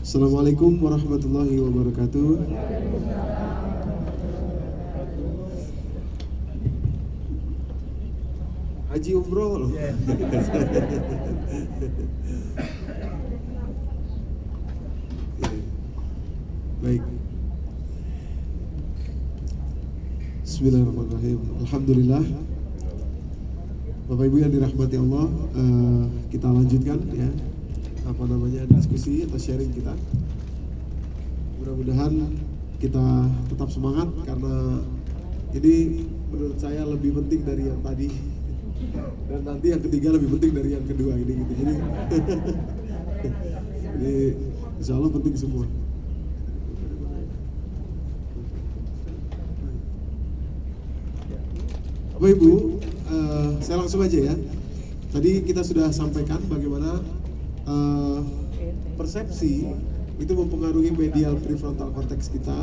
Assalamualaikum warahmatullahi wabarakatuh. Haji umroh loh. Baik. Bismillahirrahmanirrahim. Alhamdulillah. Bapak Ibu yang dirahmati Allah, kita lanjutkan ya diskusi atau sharing kita. Mudah-mudahan kita tetap semangat karena ini menurut saya lebih penting dari yang tadi, dan nanti yang ketiga lebih penting dari yang kedua ini gitu. Jadi insya Allah penting semua. Bapak Ibu, saya langsung aja ya. Tadi kita sudah sampaikan bagaimana persepsi itu mempengaruhi medial prefrontal cortex kita,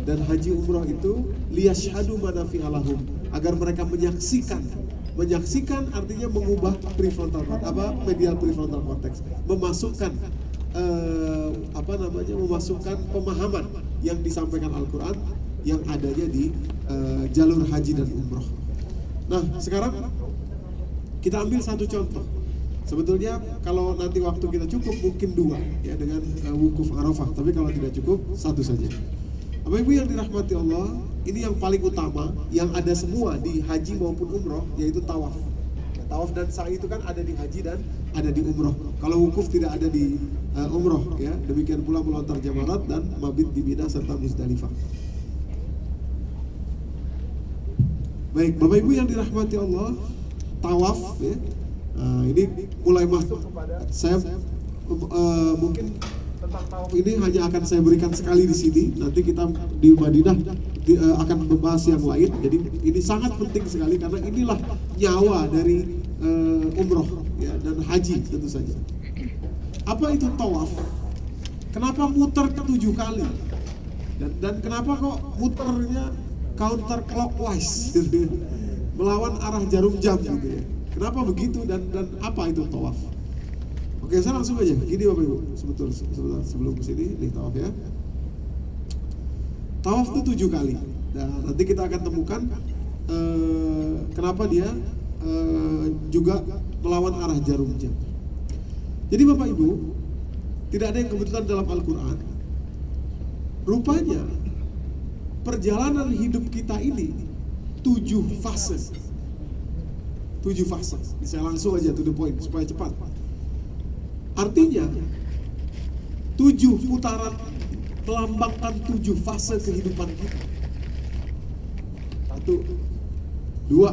dan haji umroh itu liyashhadu manafi'a lahum, agar mereka menyaksikan artinya mengubah medial prefrontal cortex, memasukkan memasukkan pemahaman yang disampaikan Al-Quran yang adanya di jalur haji dan umroh. Nah, sekarang kita ambil satu contoh. Sebetulnya kalau nanti waktu kita cukup mungkin dua ya dengan wukuf Arafah, tapi kalau tidak cukup satu saja. Bapak Ibu yang dirahmati Allah, ini yang paling utama yang ada semua di haji maupun umroh, yaitu tawaf. Ya, tawaf dan sa'i itu kan ada di haji dan ada di umroh. Kalau wukuf tidak ada di umroh ya. Demikian pula melontar jamarat dan mabit di Mina serta Muzdalifah. Baik, Bapak Ibu yang dirahmati Allah, tawaf ya. Ini mulai masuk kepada saya mungkin tentang tawaf ini hanya akan saya berikan sekali di sini. Nanti kita di Madinah akan membahas yang lain. Jadi ini sangat penting sekali karena inilah nyawa dari umroh ya, dan haji tentu saja. Apa itu tawaf? Kenapa muter 7 kali? Dan kenapa kok muternya counter clockwise gitu, melawan arah jarum jam gitu ya? Kenapa begitu dan apa itu tawaf? Oke, saya langsung aja. Gini Bapak Ibu, sebentar sebelum kesini, nih tawaf ya. Tawaf itu 7 kali. Dan nanti kita akan temukan kenapa dia juga melawan arah jarum jam. Jadi Bapak Ibu, tidak ada yang kebetulan dalam Al-Quran. Rupanya perjalanan hidup kita ini 7 fase. 7 fase. Saya langsung aja to the point supaya cepat. Artinya 7 putaran melambangkan 7 fase kehidupan kita. 1, 2,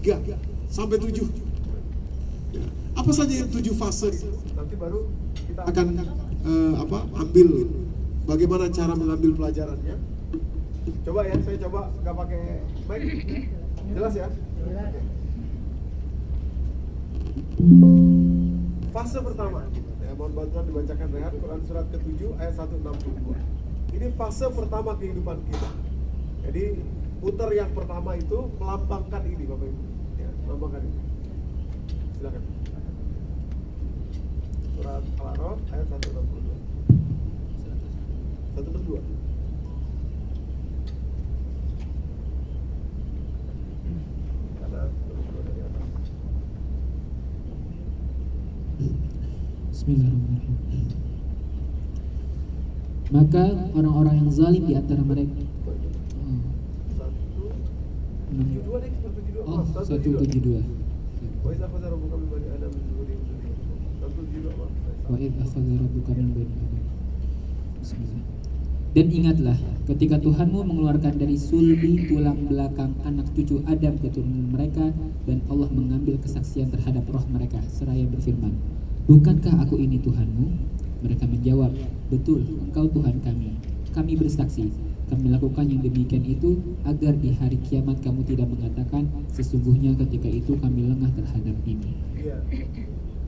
3 sampai 7. Apa saja yang 7 fase? Nanti baru kita akan ambil bagaimana cara mengambil pelajarannya. Coba ya, saya coba nggak pakai mic. Jelas ya? Jelas. Fase pertama, ya, mohon bantuan dibacakan Rehan, Quran surat ke-7 ayat 162. Ini fase pertama kehidupan kita. Jadi putar yang pertama itu melambangkan ini Bapak Ibu, ya, melambangkan ini. Silakan. Surat Al-A'raf ayat 162. 162. Bismillahirrahmanirrahim. Maka orang-orang yang zalim di antara mereka 172. Wa idh akhadha rabbuka min bani Adam. Dan ingatlah ketika Tuhanmu mengeluarkan dari sulbi tulang belakang anak cucu Adam keturunan mereka, dan Allah mengambil kesaksian terhadap roh mereka seraya berfirman, bukankah aku ini Tuhanmu? Mereka menjawab, betul, engkau Tuhan kami. Kami bersaksi, kami lakukan yang demikian itu agar di hari kiamat kamu tidak mengatakan, sesungguhnya ketika itu kami lengah terhadap ini. Iya.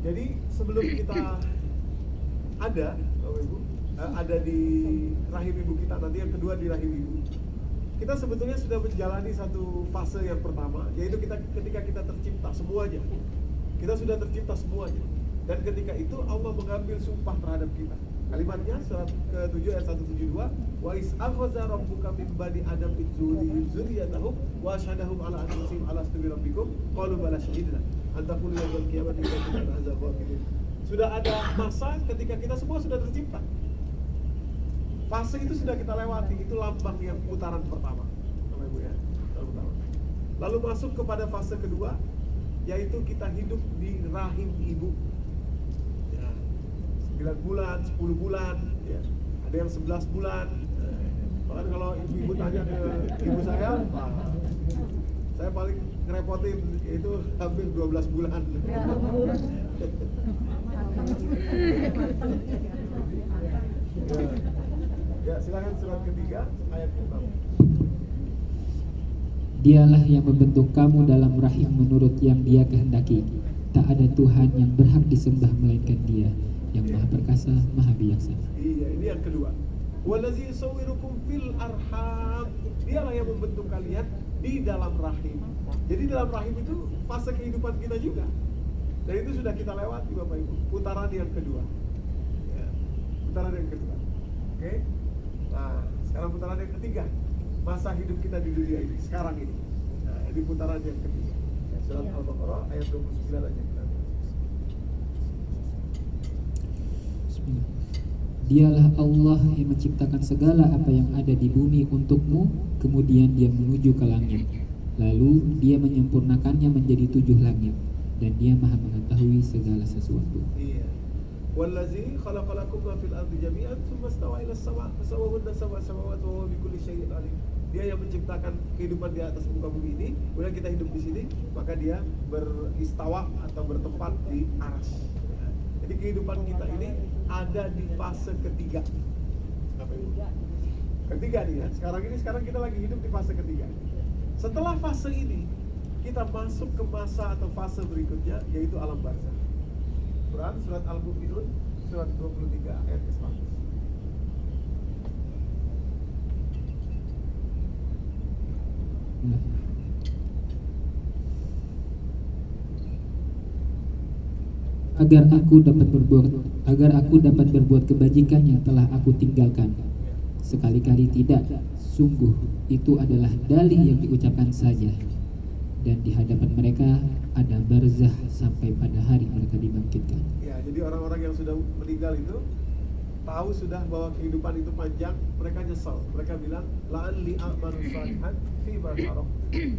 Jadi sebelum kita ada, Bapak Ibu, ada di rahim ibu kita, nanti yang kedua di rahim ibu, kita sebetulnya sudah menjalani satu fase yang pertama, yaitu ketika kita tercipta semuanya. Kita sudah tercipta semuanya. Dan ketika itu Allah mengambil sumpah terhadap kita. Kalimatnya surat ke-7 ayat 172, wa is akhadha rabbuka min bani adam min dzurriyyatahum wa asyhadahum ala anfusihim alastu bi rabbikum qalu bala syahidna an taqulu yawmal qiyamati inna kunna an hadzal ghafilin. Sudah ada masa ketika kita semua sudah tercipta. Fase itu sudah kita lewati, itu lambang yang putaran pertama. Bapak Ibu ya, putaran pertama. Lalu masuk kepada fase kedua, yaitu kita hidup di rahim ibu. 9 bulan, 10 bulan, ya. Ada yang 11 bulan. Bahkan kalau ibu-ibu tanya ke ibu saya paling ngerepotin itu hampir 12 bulan. Ya, silakan surat ketiga ayat 6. Dialah yang membentuk kamu dalam rahim menurut yang Dia kehendaki. Tak ada Tuhan yang berhak disembah melainkan Dia, yang Maha Perkasa, Maha Bijaksana. Iya, ini yang kedua. Wallazi yusawwirukum fil arham. Dialah yang membentuk kalian di dalam rahim. Jadi dalam rahim itu fase kehidupan kita juga. Dan itu sudah kita lewati Bapak Ibu. Putaran yang kedua. Ya, putaran yang kedua. Oke. Nah, sekarang putaran yang ketiga. Masa hidup kita di dunia ini sekarang ini. Nah, ini putaran yang ketiga. Ya, surat Al-Baqarah ayat 29 aja kita. Dialah Allah yang menciptakan segala apa yang ada di bumi untukmu, kemudian Dia menuju ke langit. Lalu Dia menyempurnakannya menjadi 7 langit, dan Dia Maha mengetahui segala sesuatu. Iya. Wallazi khalaqalakum ma fil ardi jami'an tsumma stawa ila as-sama' fasawwahunna sab'a samawati wa huwa bikulli syai'in alim. Dia yang menciptakan kehidupan di atas muka bumi ini, kemudian kita hidup di sini, maka Dia beristawa atau bertempat di arsy. Jadi kehidupan kita ini ada di fase ketiga. Ketiga nih ya. Sekarang kita lagi hidup di fase ketiga. Setelah fase ini, kita masuk ke masa atau fase berikutnya, yaitu alam barzakh. Quran surat Al-Mu'minun surat 23 ayat ke-100. Agar aku dapat berbuat kebajikan yang telah aku tinggalkan. Sekali-kali tidak, sungguh itu adalah dalih yang diucapkan saja. Dan di hadapan mereka ada barzah sampai pada hari mereka dibangkitkan. Ya, jadi orang-orang yang sudah meninggal itu tahu sudah bahwa kehidupan itu panjang, mereka nyesal. Mereka bilang, la'alli a'malu shalihan fi ma taraktu.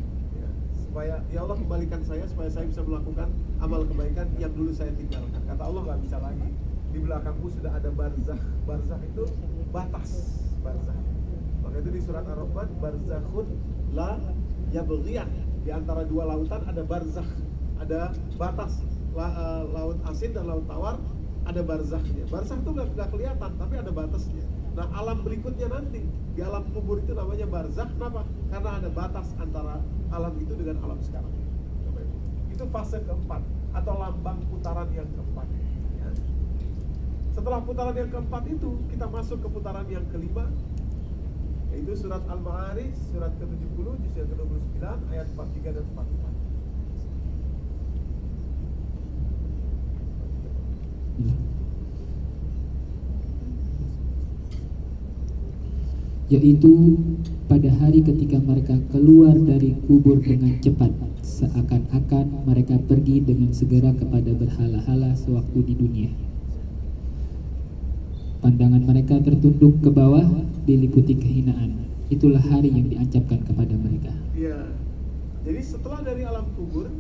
Supaya ya Allah kembalikan saya supaya saya bisa melakukan amal kebaikan yang dulu saya tinggalkan. Kata Allah nggak bisa lagi. Di belakangmu sudah ada barzakh. Barzakh itu batas. Barzakh. Maka itu di surat Ar-Rahman, barzakhun la yabghiyah. Di antara dua lautan ada barzakh, ada batas. Laut asin dan laut tawar ada barzakhnya. Barzakh itu nggak kelihatan, tapi ada batasnya. Nah, alam berikutnya nanti di alam kubur itu namanya barzakh. Kenapa? Karena ada batas antara alam itu dengan alam sekarang. Itu fase keempat atau lambang putaran yang keempat. Ya. Setelah putaran yang keempat itu, kita masuk ke putaran yang kelima, yaitu surat Al-Ma'arij surat ke-70 juz yang ke-29 ayat 43 dan 44. Yaitu pada hari ketika mereka keluar dari kubur dengan cepat, seakan-akan mereka pergi dengan segera kepada berhala-hala sewaktu di dunia. Pandangan mereka tertunduk ke bawah, diliputi kehinaan. Itulah hari yang diancapkan kepada mereka. Iya. Jadi setelah dari alam kubur,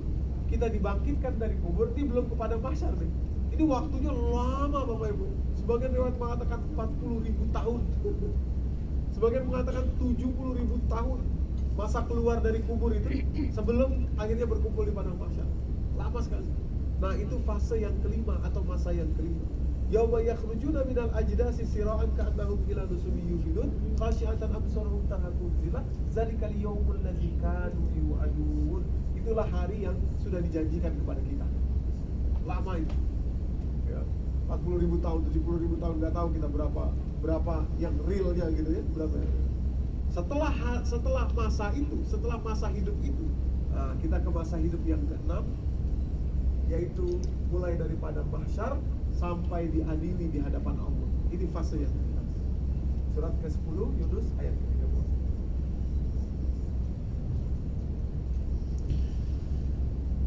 kita dibangkitkan dari kubur, ini belum kepada mahsyar nih. Ini waktunya lama Bapak Ibu. Sebagian riwayat mengatakan 40.000 tahun. Sebagian mengatakan 70.000 tahun masa keluar dari kubur itu sebelum akhirnya berkumpul di padang mahsyar. Lama sekali. Nah, itu fase yang kelima atau masa yang kelima. Yauma yakhrujuna minal ajdasi sira'an ka'annahum ila nusubin yufidun khasyi'atan absaruhum tarhaquhum dhillah zalikal yaumul ladzi kanu yu'adun. Itulah hari yang sudah dijanjikan kepada kita. Lama itu. Ya, 40.000 tahun, 70.000 tahun, nggak tahu kita berapa yang realnya gitu ya, berapa ya. Setelah masa itu, setelah masa hidup itu, kita ke masa hidup yang ke-6, yaitu mulai daripada mahsyar sampai diadili di hadapan Allah. Ini fase yang ketiga. Surat ke-10 Yunus ayat ke-30.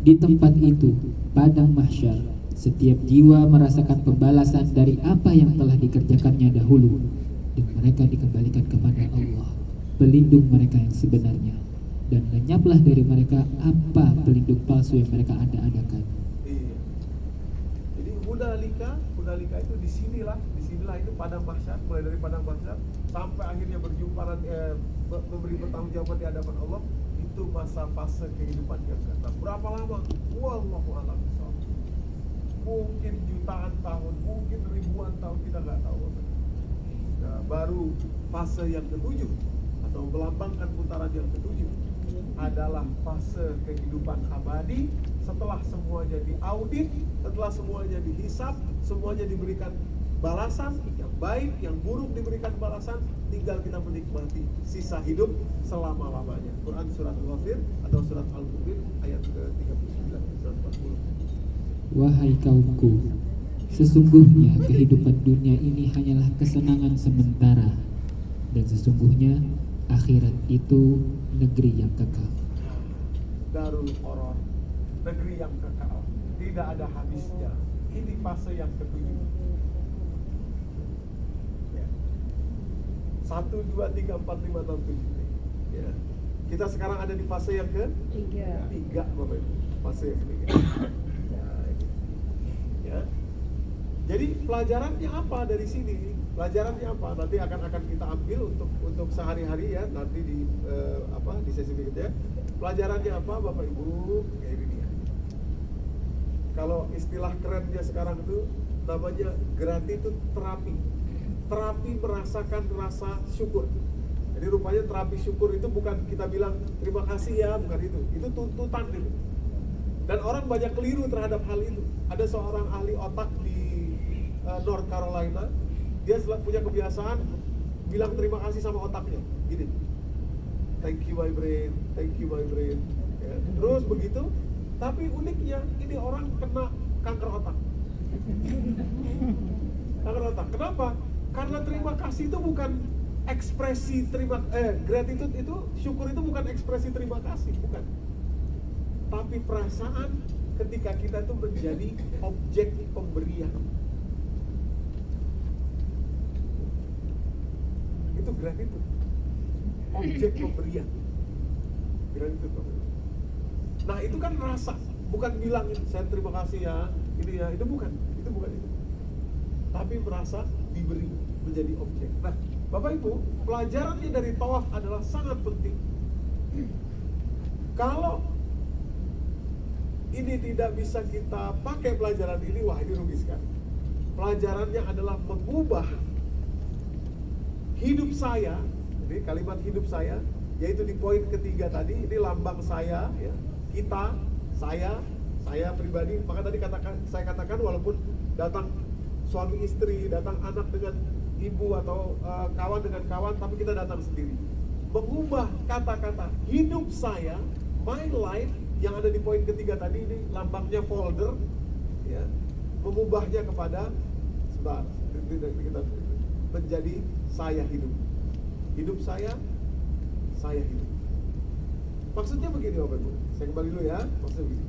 Di tempat itu, padang mahsyar, setiap jiwa merasakan pembalasan dari apa yang telah dikerjakannya dahulu, dan mereka dikembalikan kepada Allah, pelindung mereka yang sebenarnya, dan lenyaplah dari mereka apa pelindung palsu yang mereka ada-adakan. Iya. Jadi Hunalika itu disinilah itu padang mahsyar, mulai dari padang mahsyar sampai akhirnya berjumpa memberi pertanggungjawaban di hadapan Allah. Itu masa fase kehidupan yang kekal. Berapa lama? Wallahu a'lam bishawab. Mungkin jutaan tahun, mungkin ribuan tahun, kita nggak tahu. Nah, baru fase yang ketujuh atau melambangkan putaran yang ketujuh adalah fase kehidupan abadi. Setelah semuanya diaudit, setelah semuanya dihisab, semuanya diberikan balasan, yang baik, yang buruk diberikan balasan, tinggal kita menikmati sisa hidup selama-lamanya. Quran surat Al-Ghafir atau surat Al-Mu'min ayat ke-39 surat 40. Wahai kaumku, sesungguhnya kehidupan dunia ini hanyalah kesenangan sementara, dan sesungguhnya akhirat itu negeri yang kekal. Darul Qarar, negeri yang kekal, tidak ada habisnya. Ini fase yang ketujuh. 1, 2, 3, 4, 5, 6, 7. Ya. Kita sekarang ada di fase yang ketiga, Bapak Ibu. Fase yang ketiga. Ya. Jadi pelajarannya apa dari sini? Pelajarannya apa? Nanti akan kita ambil untuk sehari-hari ya. Nanti di sesi berikutnya. Pelajarannya apa, Bapak Ibu? Ya, ini dia. Kalau istilah kerennya sekarang itu namanya gratitude terapi. Terapi merasakan rasa syukur. Jadi rupanya terapi syukur itu bukan kita bilang terima kasih ya, bukan itu. Itu tuntutan itu. Dan orang banyak keliru terhadap hal itu. Ada seorang ahli otak di North Carolina, dia punya kebiasaan bilang terima kasih sama otaknya. Gini, thank you my brain, thank you my brain. Ya. Terus begitu, tapi uniknya ini orang kena kanker otak. Kanker otak. Kenapa? Karena terima kasih itu bukan ekspresi gratitude itu, syukur itu bukan ekspresi terima kasih, bukan. Tapi perasaan ketika kita itu menjadi objek pemberian. Itu gratitude. Objek pemberian. Gratitude. Nah, itu kan rasa, bukan bilang saya terima kasih ya, ini ya, itu bukan itu. Tapi merasa diberi, menjadi objek. Nah, Bapak Ibu, pelajarannya dari tawaf adalah sangat penting. Kalau ini tidak bisa kita pakai pelajaran ini, wah ini rugi sekali. Pelajarannya adalah mengubah hidup saya. Jadi kalimat hidup saya, yaitu di poin ketiga tadi, ini lambang saya, ya, kita, saya pribadi. Maka tadi saya katakan walaupun datang suami istri, datang anak dengan ibu atau kawan dengan kawan, tapi kita datang sendiri. Mengubah kata-kata hidup saya, my life, yang ada di poin ketiga tadi, ini lambangnya folder, ya, mengubahnya kepada kita menjadi saya hidup. Hidup saya hidup. Maksudnya begini Bapak Ibu, saya kembali dulu ya. Maksudnya begini,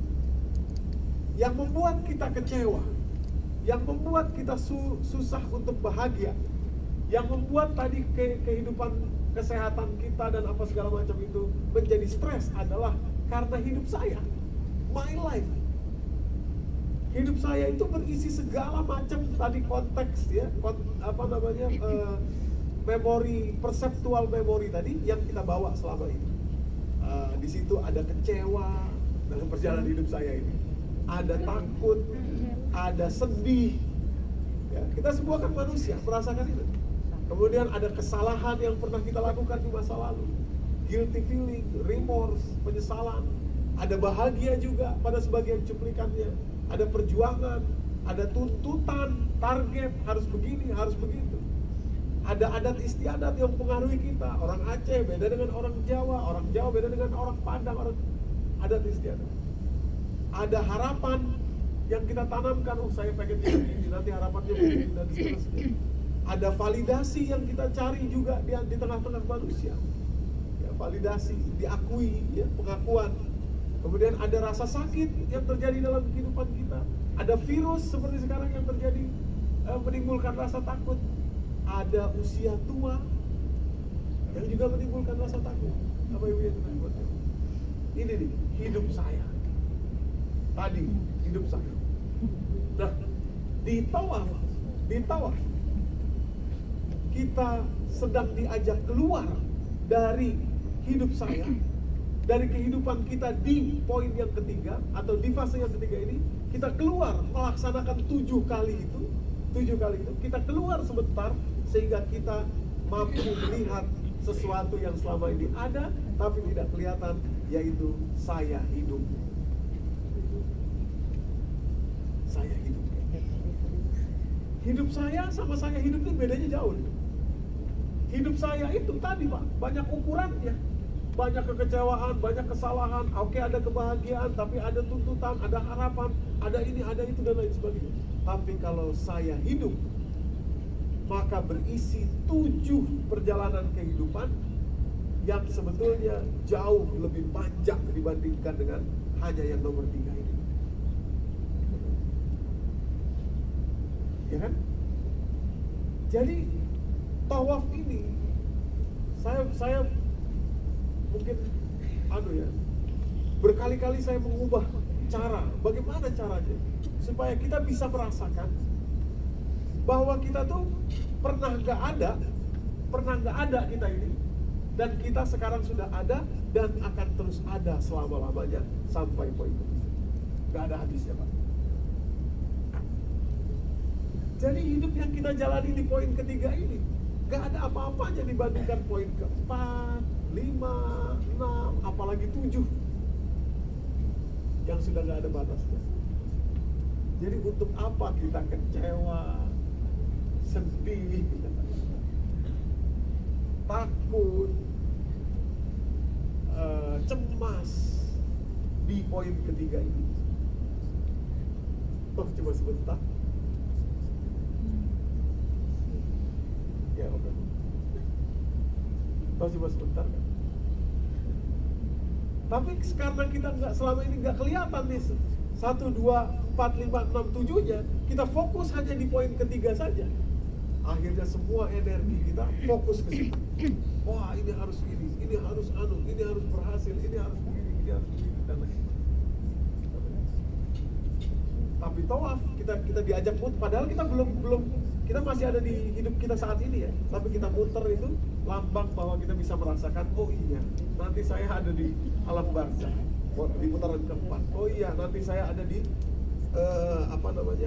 yang membuat kita kecewa, yang membuat kita susah untuk bahagia, yang membuat tadi kehidupan kesehatan kita dan apa segala macam itu menjadi stres adalah karena hidup saya, my life. Hidup saya itu berisi segala macam tadi konteks ya, memori, perseptual memori tadi yang kita bawa selama ini. Di situ ada kecewa dalam perjalanan hidup saya ini, ada takut, ada sedih. Ya, kita semua kan manusia, merasakan itu. Kemudian ada kesalahan yang pernah kita lakukan di masa lalu, guilty feeling, remorse, penyesalan. Ada bahagia juga pada sebagian cuplikannya. Ada perjuangan, ada tuntutan, target, harus begini, harus begitu. Ada adat istiadat yang mempengaruhi kita. Orang Aceh beda dengan orang Jawa, orang Jawa beda dengan orang Padang, orang adat istiadat. Ada harapan yang kita tanamkan, saya pengen jadi ini, nanti harapannya begini, dan seterusnya. Ada validasi yang kita cari juga di tengah-tengah manusia. Ya, validasi, diakui, ya, pengakuan. Kemudian ada rasa sakit yang terjadi dalam kehidupan kita. Ada virus seperti sekarang yang terjadi, menimbulkan rasa takut. Ada usia tua yang juga menimbulkan rasa takut. Apa Ibu yang kita ini nih, hidup saya. Tadi, hidup saya. Nah, di tawaf, kita sedang diajak keluar dari hidup saya, dari kehidupan kita di poin yang ketiga atau di fase yang ketiga ini. Kita keluar melaksanakan 7 kali itu, kita keluar sebentar sehingga kita mampu melihat sesuatu yang selama ini ada tapi tidak kelihatan, yaitu saya hidup. Saya hidup. Hidup saya sama saya hidup itu bedanya jauh. Hidup saya itu tadi Pak, banyak ukurannya. Banyak kekecewaan, banyak kesalahan. Oke, ada kebahagiaan, tapi ada tuntutan, ada harapan, ada ini, ada itu, dan lain sebagainya. Tapi kalau saya hidup, maka berisi 7 perjalanan kehidupan yang sebetulnya jauh lebih panjang dibandingkan dengan hanya yang nomor 3 ini. Ya kan? Jadi tawaf ini saya mungkin berkali-kali saya mengubah cara. Bagaimana caranya supaya kita bisa merasakan bahwa kita tuh pernah nggak ada kita ini, dan kita sekarang sudah ada dan akan terus ada selama-lamanya sampai poin itu. Nggak ada habisnya Pak. Jadi hidup yang kita jalani di poin ketiga ini gak ada apa-apanya dibandingkan poin keempat, 5, 6, apalagi 7 yang sudah gak ada batasnya. Jadi untuk apa kita kecewa, sedih, takut, cemas di poin ketiga ini? Oh, cuma sebentar. Ya, oke. Oh, cuma sebentar kan? Tapi karena kita selama ini nggak kelihatan nih 1, 2, 4, 5, 6, 7-nya, kita fokus hanya di poin ketiga saja. Akhirnya semua energi kita fokus ke situ. Wah, ini harus ini harus ini harus berhasil, ini harus begini, ini harus begini, dan lain. Tapi tawaf kita diajak muter, padahal kita belum kita masih ada di hidup kita saat ini ya. Tapi kita muter itu lambang bahwa kita bisa merasakan, oh iya, nanti saya ada di alam barzah, di putaran keempat. Oh iya, nanti saya ada di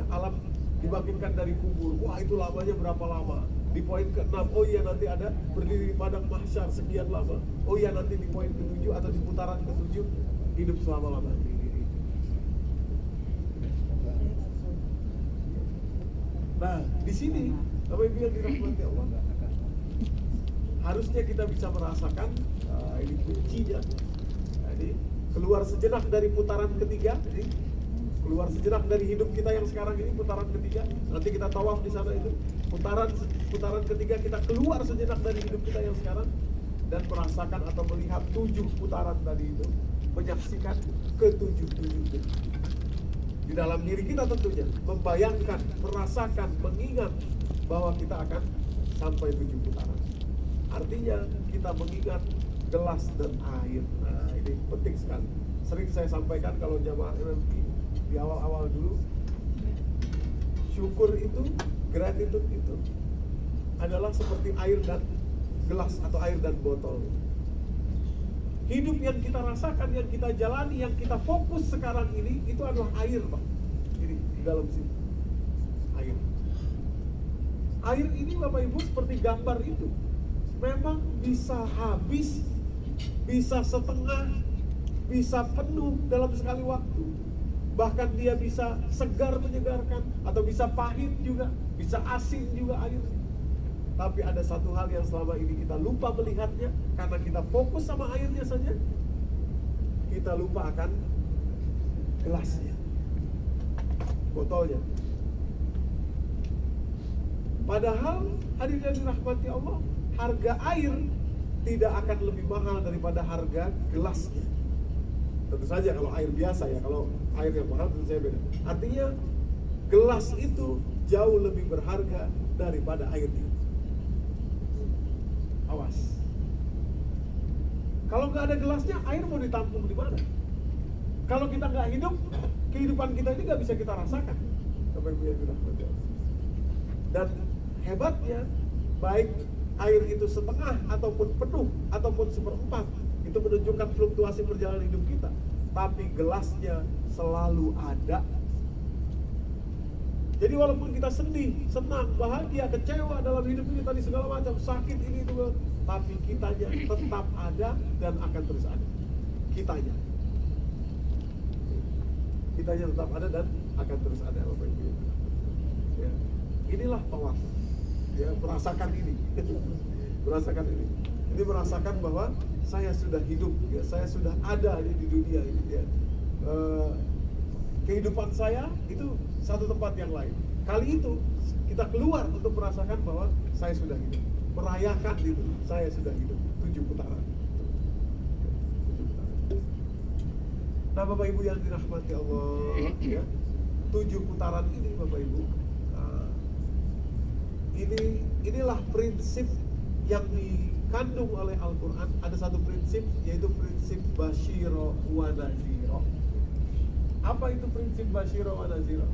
alam dibangkitkan dari kubur. Wah, itu lamanya berapa lama? Di poin ke-6, oh iya, nanti ada berdiri di padang mahsyar sekian lama. Oh iya, nanti di poin ke-7 atau di putaran ke-7 hidup selama-lamanya. Nah, di sini Bapak Ibu yang dirahmati Allah, harusnya kita bisa merasakan ini kuncinya. Jadi keluar sejenak dari putaran ketiga, keluar sejenak dari hidup kita yang sekarang ini, putaran ketiga. Nanti kita tawaf di sana itu putaran ketiga, kita keluar sejenak dari hidup kita yang sekarang dan merasakan atau melihat 7 putaran tadi itu, menyaksikan ke-7 di dalam diri kita tentunya, membayangkan, merasakan, mengingat bahwa kita akan sampai 7 putaran. Artinya kita mengingat gelas dan air. Nah, ini penting sekali. Sering saya sampaikan kalau jamaah nanti di awal-awal dulu, syukur itu, gratitude itu adalah seperti air dan gelas atau air dan botol. Hidup yang kita rasakan, yang kita jalani, yang kita fokus sekarang ini, itu adalah air Pak. Ini di dalam sini air. Air ini Bapak Ibu seperti gambar itu, memang bisa habis, bisa setengah, bisa penuh dalam sekali waktu. Bahkan dia bisa segar menyegarkan, atau bisa pahit juga, bisa asin juga air. Tapi ada satu hal yang selama ini kita lupa melihatnya, karena kita fokus sama airnya saja, kita lupa akan gelasnya, botolnya. Padahal hadirin yang dirahmati Allah, harga air tidak akan lebih mahal daripada harga gelasnya. Tentu saja kalau air biasa ya, kalau air yang mahal tentu saja beda. Artinya gelas itu jauh lebih berharga daripada airnya. Awas. Kalau nggak ada gelasnya, air mau ditampung di mana? Kalau kita nggak hidup, kehidupan kita ini nggak bisa kita rasakan. Bapak Ibu yang dirahmati Allah. Dan hebatnya, baik air itu setengah ataupun penuh ataupun seperempat, itu menunjukkan fluktuasi perjalanan hidup kita. Tapi gelasnya selalu ada. Jadi walaupun kita sedih, senang, bahagia, kecewa dalam hidup ini tadi segala macam, sakit ini itu, tapi kitanya tetap ada dan akan terus ada. Kitanya tetap ada dan akan terus ada, Bapak Ibu. Ya. Inilah tawaf. Ya, merasakan ini. Merasakan ini. Ini merasakan bahwa saya sudah hidup, ya, saya sudah ada di dunia ini, ya. Kehidupan saya itu satu tempat yang lain. Kali itu kita keluar untuk merasakan bahwa saya sudah hidup, merayakan itu saya sudah hidup 7 putaran. Nah, Bapak Ibu yang dirahmati Allah, ya, 7 putaran ini, Bapak Ibu, inilah prinsip yang dikandung oleh Al-Quran. Ada satu prinsip, yaitu prinsip Basyiro wa Naziro. Apa itu prinsip Basyiro wa Naziro?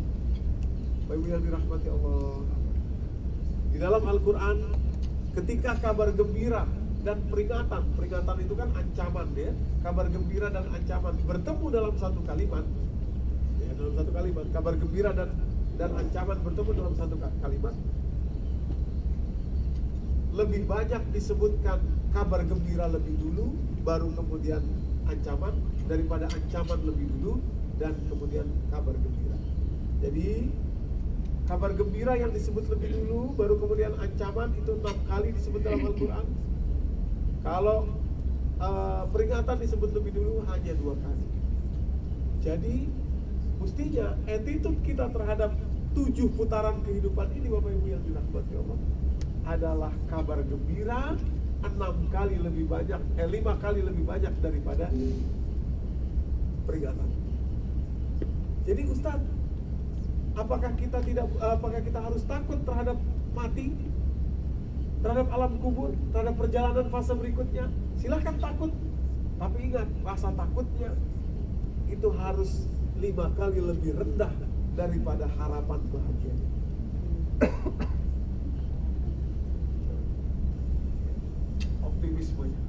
Bapak Ibu yang dirahmati Allah, di dalam Al-Quran, ketika kabar gembira dan peringatan itu kan ancaman, ya. Kabar gembira dan ancaman bertemu dalam satu kalimat, ya, dalam satu kalimat. Kabar gembira dan ancaman bertemu dalam satu kalimat. Lebih banyak disebutkan kabar gembira lebih dulu, baru kemudian ancaman, daripada ancaman lebih dulu dan kemudian kabar gembira. Jadi kabar gembira yang disebut lebih dulu, baru kemudian ancaman, itu 6 kali disebut dalam Al-Quran. Kalau peringatan disebut lebih dulu hanya 2 kali. Jadi mestinya attitude kita terhadap 7 putaran kehidupan ini, Bapak Ibu yang dirahmati Allah, adalah kabar gembira 5 kali lebih banyak daripada peringatan. Jadi Ustadz, apakah kita harus takut terhadap mati, terhadap alam kubur, terhadap perjalanan fase berikutnya? Silahkan takut, tapi ingat, rasa takutnya itu harus 5 kali lebih rendah daripada harapan bahagia. Optimismenya.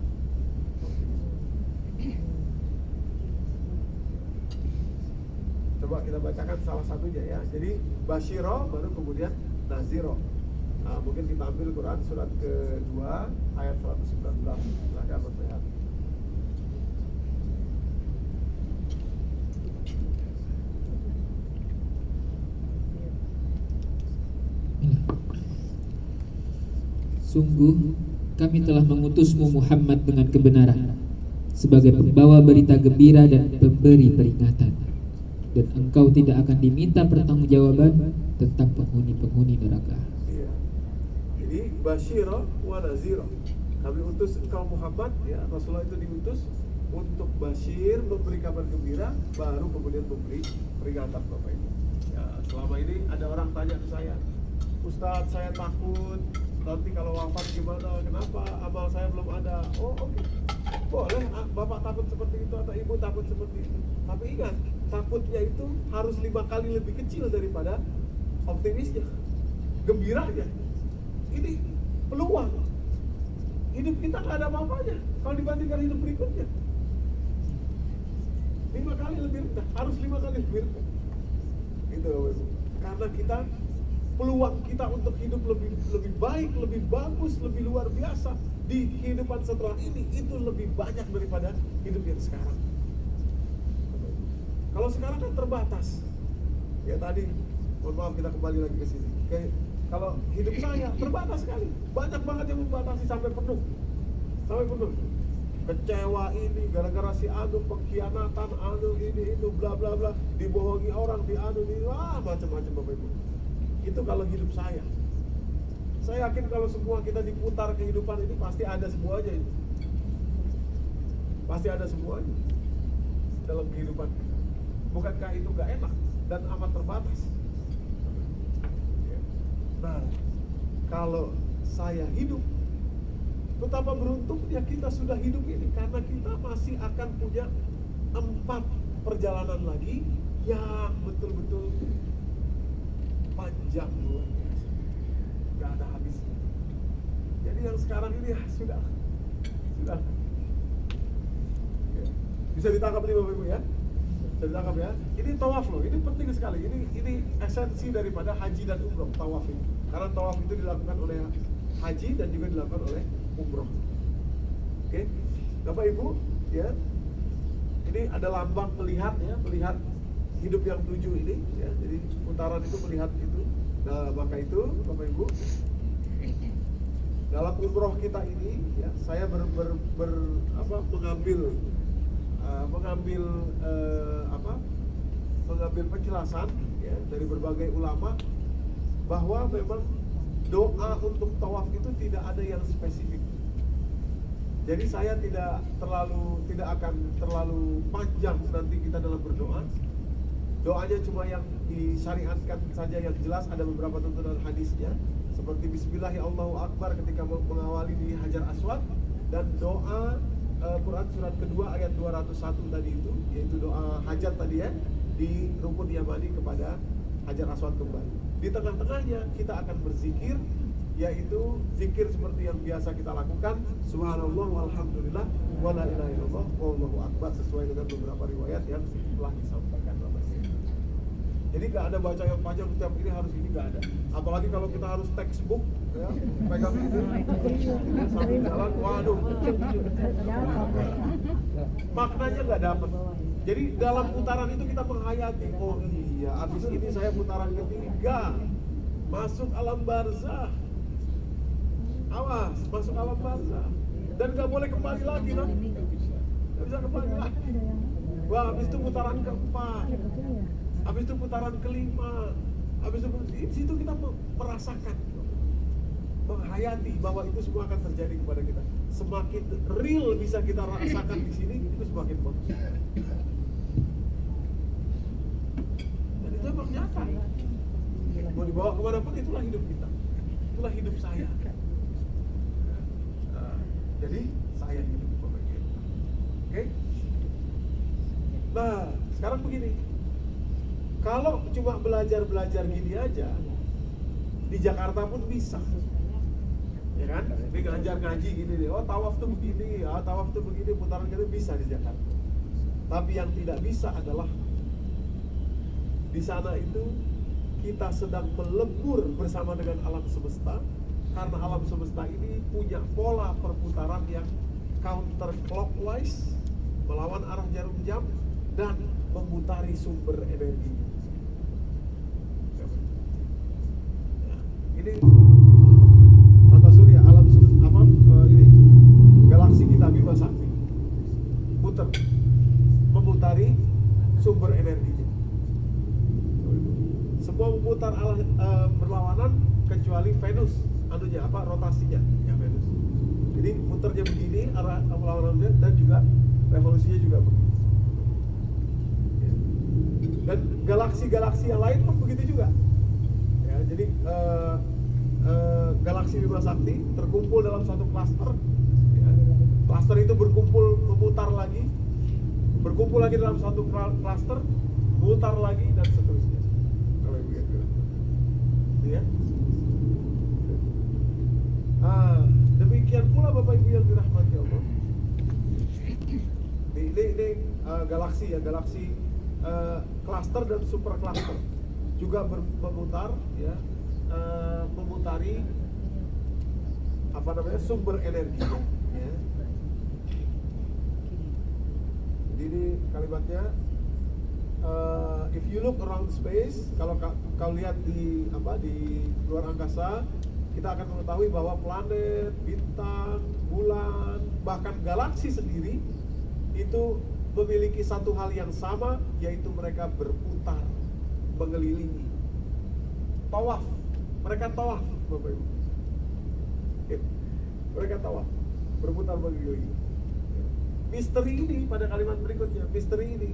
Coba kita bacakan salah satunya, ya. Jadi Basyiro baru kemudian Naziro. Nah, mungkin kita ambil Quran surat kedua ayat 119. Silakan berlihat. Sungguh kami telah mengutusmu Muhammad dengan kebenaran sebagai pembawa berita gembira dan pemberi peringatan, dan engkau tidak akan diminta pertanggungjawaban tentang penghuni-penghuni neraka. Iya. Jadi Basyiro wa Naziro. Kami utus engkau Muhammad, ya, Rasulullah itu diutus untuk Basyir, memberi kabar gembira, baru kemudian memberi peringatan, Bapak Ibu. Ya, selama ini ada orang tanya ke saya, Ustadz, saya takut nanti kalau wafat gimana? Kenapa amal saya belum ada? Oh, oke. Boleh, Bapak takut seperti itu atau Ibu takut seperti itu. Tapi ingat, takutnya itu harus 5 kali lebih kecil daripada optimisnya, gembiranya. Ini peluang. Hidup kita nggak ada apa-apanya kalau dibandingkan hidup berikutnya. 5 kali lebih rendah, harus 5 kali lebih rendah. Gitu, Ibu. Karena kita, peluang kita untuk hidup lebih baik, lebih bagus, lebih luar biasa di kehidupan setelah ini itu lebih banyak daripada hidup yang sekarang. Kalau sekarang kan terbatas. Ya tadi, mohon maaf kita kembali lagi ke sini. Kalau hidup saya terbatas sekali, banyak banget yang membatasi sampai penuh. Kecewa ini gara-gara si anu, pengkhianatan anu, ini itu bla bla bla, dibohongi orang, macam-macam, Bapak Ibu. Itu kalau hidup saya. Saya yakin kalau semua kita diputar kehidupan ini pasti ada semuanya ini. Pasti ada semuanya dalam kehidupan kita. Bukankah itu gak enak dan amat terbatas? Nah, kalau saya hidup, betapa beruntungnya kita sudah hidup ini, karena kita masih akan punya 4 perjalanan lagi yang betul-betul panjang luar biasa, gak ada habisnya. Jadi yang sekarang ini ya sudah ya. Bisa ditangkap nih Bapak Ibu ya, bisa ditangkap ya. Ini tawaf loh, ini penting sekali. Ini esensi daripada haji dan umroh, tawaf ini. Karena tawaf itu dilakukan oleh haji dan juga dilakukan oleh umroh. Oke, Bapak Ibu ya. Ini ada lambang melihat ya, melihat hidup yang 7 ini ya. Jadi putaran itu melihat itu. Nah, maka itu Bapak Ibu, dalam umroh kita ini ya, saya mengambil penjelasan ya dari berbagai ulama bahwa memang doa untuk tawaf itu tidak ada yang spesifik. Jadi saya tidak akan terlalu panjang nanti kita dalam berdoa. Doanya cuma yang disyariatkan saja yang jelas, ada beberapa tuntunan hadisnya seperti Bismillah ya Allahu Akbar ketika mengawali di Hajar Aswad, dan doa Quran surat kedua ayat 201 tadi itu, yaitu doa hajat tadi ya, di rukun Yamani kepada Hajar Aswad kembali. Di tengah-tengahnya kita akan berzikir, yaitu zikir seperti yang biasa kita lakukan, subhanallah walhamdulillah wala ilaha illallah wallahu akbar, sesuai dengan beberapa riwayat yang telah disampaikan. Jadi gak ada baca yang panjang setiap ini harus ini, gak ada. Apalagi kalau kita harus textbook ya, pegang ini sambil jalan, waduh, maknanya gak dapat. Jadi dalam putaran itu kita menghayati, oh iya, abis ini saya putaran ketiga, masuk alam barzah. Awas, masuk alam barzah. Dan gak boleh kembali lagi, no? Gak bisa kembali lagi. Wah, abis itu putaran keempat, habis itu putaran kelima, habis itu di situ kita merasakan, menghayati bahwa itu semua akan terjadi kepada kita. Semakin real bisa kita rasakan di sini, itu semakin bagus. Dan itu emang nyata. Mau dibawa kemanapun, itulah hidup kita, itulah hidup saya. Jadi saya hidup sebagai itu. Oke? Nah, sekarang begini. Kalau cuma belajar gini aja, di Jakarta pun bisa, ya kan? Ini ngaji gini nih, oh tawaf tuh begini, tawaf tuh begini, putaran gitu bisa di Jakarta. Tapi yang tidak bisa adalah di sana itu kita sedang melebur bersama dengan alam semesta, karena alam semesta ini punya pola perputaran yang counterclockwise, melawan arah jarum jam, dan memutari sumber energi. Ini tata surya, alam semesta, ini galaksi kita Bima Sakti, putar, memutari sumber energinya. Semua memutar berlawanan kecuali Venus, rotasinya ya Venus. Jadi muternya begini arah berlawanan, dan juga revolusinya juga begitu. Dan galaksi-galaksi yang lain pun begitu juga. Ya, jadi galaksi Bima Sakti terkumpul dalam satu klaster. Ya. Klaster itu berkumpul, memutar lagi, berkumpul lagi dalam satu klaster, memutar lagi, dan seterusnya. Kalau begitu, ya. Demikian pula Bapak Ibu yang dirahmati Allah. Ini galaksi ya, galaksi cluster dan super cluster juga memutar ya, memutari sumber energi ya. Jadi ini kalimatnya, if you look around space, kalau kau lihat di luar angkasa, kita akan mengetahui bahwa planet, bintang, bulan, bahkan galaksi sendiri itu memiliki satu hal yang sama, yaitu mereka berputar, mengelilingi. Tawaf, mereka tawaf, Bapak Ibu. Mereka tawaf, berputar berkeliling. Misteri ini pada kalimat berikutnya, misteri ini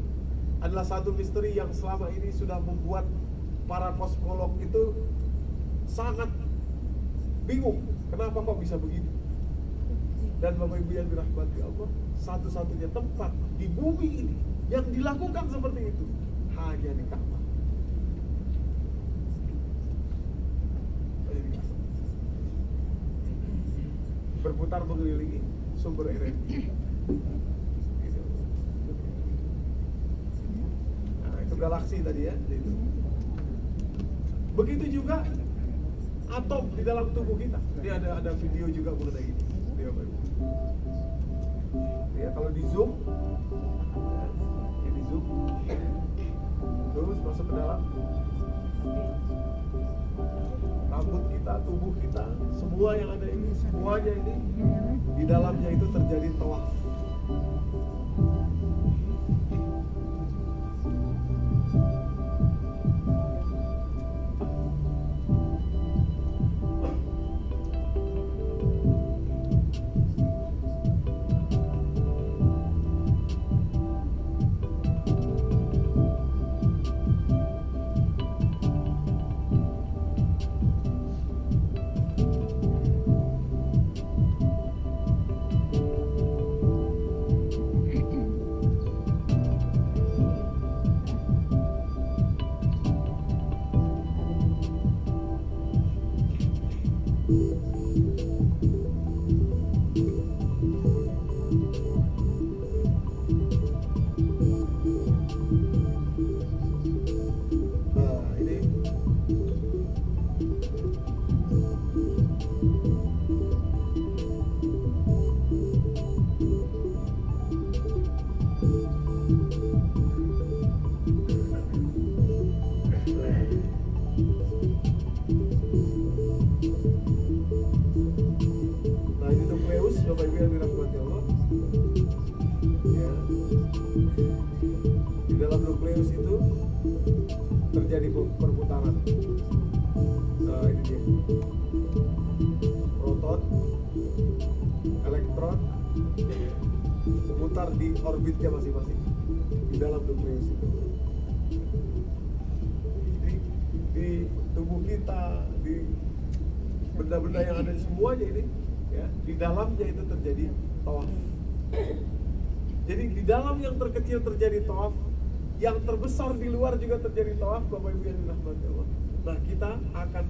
adalah satu misteri yang selama ini sudah membuat para kosmolog itu sangat bingung. Kenapa kok bisa begini? Dan Bapak Ibu yang dirahmati Allah, satu-satunya tempat di bumi ini yang dilakukan seperti itu hanya di Ka'bah. Berputar mengelilingi sumber energi. Nah, itu galaksi tadi ya. Itu. Begitu juga atom di dalam tubuh kita. Ini ada video juga mengenai ini. Ya, kalau di zoom, ini zoom, terus masuk ke dalam rambut kita, tubuh kita, semua yang ada ini, semuanya ini di dalamnya itu terjadi tawaf. Bapak Ibu yang dirahmati Allah, ya, di dalam nukleus itu terjadi perputaran. Nah, ini dia, proton, elektron memutar di orbitnya masing-masing di dalam nukleus itu. Di tubuh kita, di benda-benda yang ada di semuanya ini, ya, di dalamnya itu terjadi tawaf. Jadi di dalam yang terkecil terjadi tawaf, yang terbesar di luar juga terjadi tawaf, Bapak Ibu yang dirahmati Allah. Nah, kita akan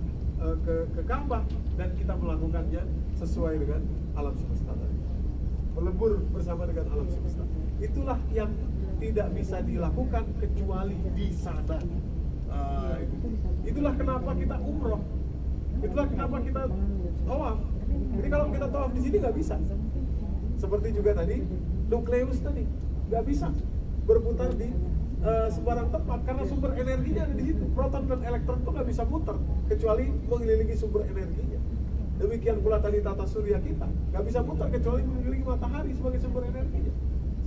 ke Ka'bah dan kita melakukannya sesuai dengan alam semesta tadi. Melebur bersama dengan alam semesta. Itulah yang tidak bisa dilakukan kecuali di sana. Itulah kenapa kita umroh. Itulah kenapa kita tawaf. Jadi kalau kita tawaf di sini nggak bisa. Seperti juga tadi nukleus tadi nggak bisa berputar di sembarang tempat karena sumber energinya ada di situ. Proton dan elektron itu nggak bisa muter kecuali mengelilingi sumber energinya. Demikian pula tadi tata surya kita nggak bisa muter kecuali mengelilingi matahari sebagai sumber energinya.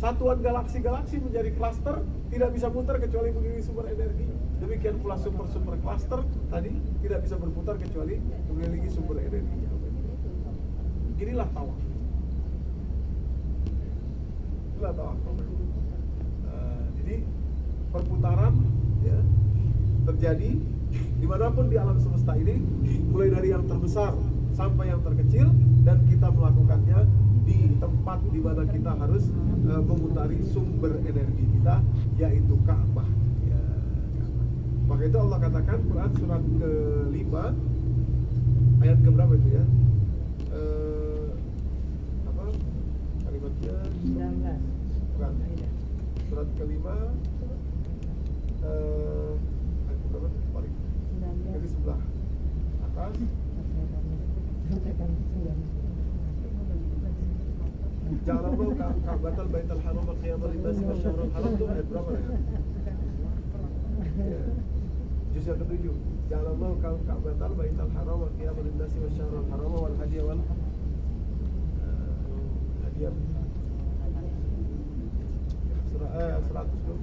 Satuan galaksi-galaksi menjadi klaster tidak bisa muter kecuali mengelilingi sumber energinya. Demikian pula super klaster tadi tidak bisa berputar kecuali mengelilingi sumber energinya. Inilah tawaf. Inilah tawaf. Jadi perputaran ya terjadi dimanapun di alam semesta ini, mulai dari yang terbesar sampai yang terkecil, dan kita melakukannya di tempat di mana kita harus memutari sumber energi kita, yaitu Ka'bah. Ya, Ka'bah. Maka itu Allah katakan Quran surat ke-5 ayat keberapa itu ya? Apa kalimatnya? 19. Bukan. Surat ke-5 ayat keberapa? Balik. Jadi sebelah atas. Ja'alallahu Ka'batal Baitul Haram qiyaman lin-nasi wasyahral haram, itu ayat berapa ya? Ya. Juz yang ke-7. Ja'alallahu Ka'batal Baitul Haram qiyaman lin-nasi wasyahral haram wal hadiya wal hadiah. Surah 100 tuh.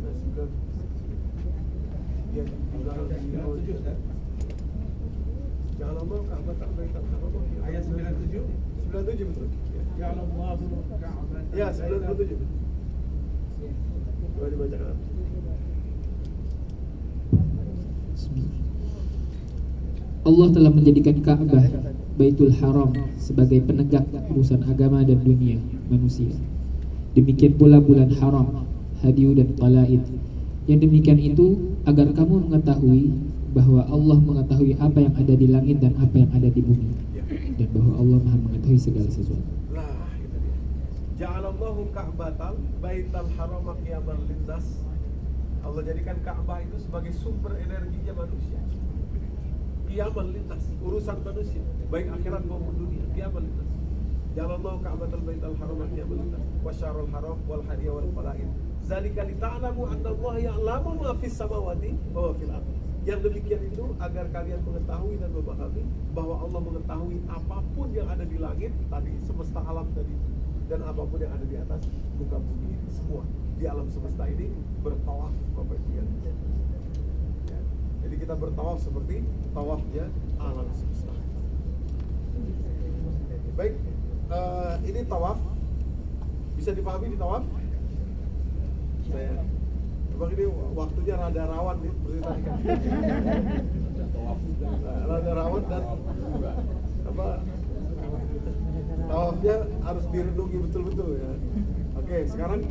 Nah, 9. Ya, di belakang di Ja'alallahu Ka'batal Baital Haram. Ayat 97. 97 betul. Ya. Ya, 97. Coba dibacakan. Allah telah menjadikan Ka'bah Baitul Haram sebagai penegak urusan agama dan dunia manusia. Demikian pula bulan haram, hadiu dan qalaid. Yang demikian itu agar kamu mengetahui bahwa Allah mengetahui apa yang ada di langit dan apa yang ada di bumi, dan bahwa Allah Maha mengetahui segala sesuatu. Nah, itu dia. Ja'alallahu Ka'batal Baital Haram qiyaman linnas. Allah jadikan Ka'bah itu sebagai sumber energinya manusia. Qiyaman linnas, urusan manusia, baik akhirat maupun dunia. Qiyaman linnas. Ja'alallahu Ka'batal Baital Haram qiyaman linnas wa syarrul haram wal hadiya wal qalaid. Zalika lita'lamu anna Allah ya'lamu ma fis samawati wa ma fil ardh. Yang demikian itu agar kalian mengetahui dan memahami bahwa Allah mengetahui apapun yang ada di langit tadi, semesta alam tadi, dan apapun yang ada di atas muka bumi ini. Semua di alam semesta ini bertawaf Bapak Ibu ya. Jadi kita bertawaf seperti tawafnya alam semesta. Baik, ini tawaf bisa dipahami di tawaf. Saya memang ini waktunya rada rawan nih, seperti tadi kan. Rada rawan dan apa? Tawafnya harus direnungi betul-betul ya. Oke, sekarang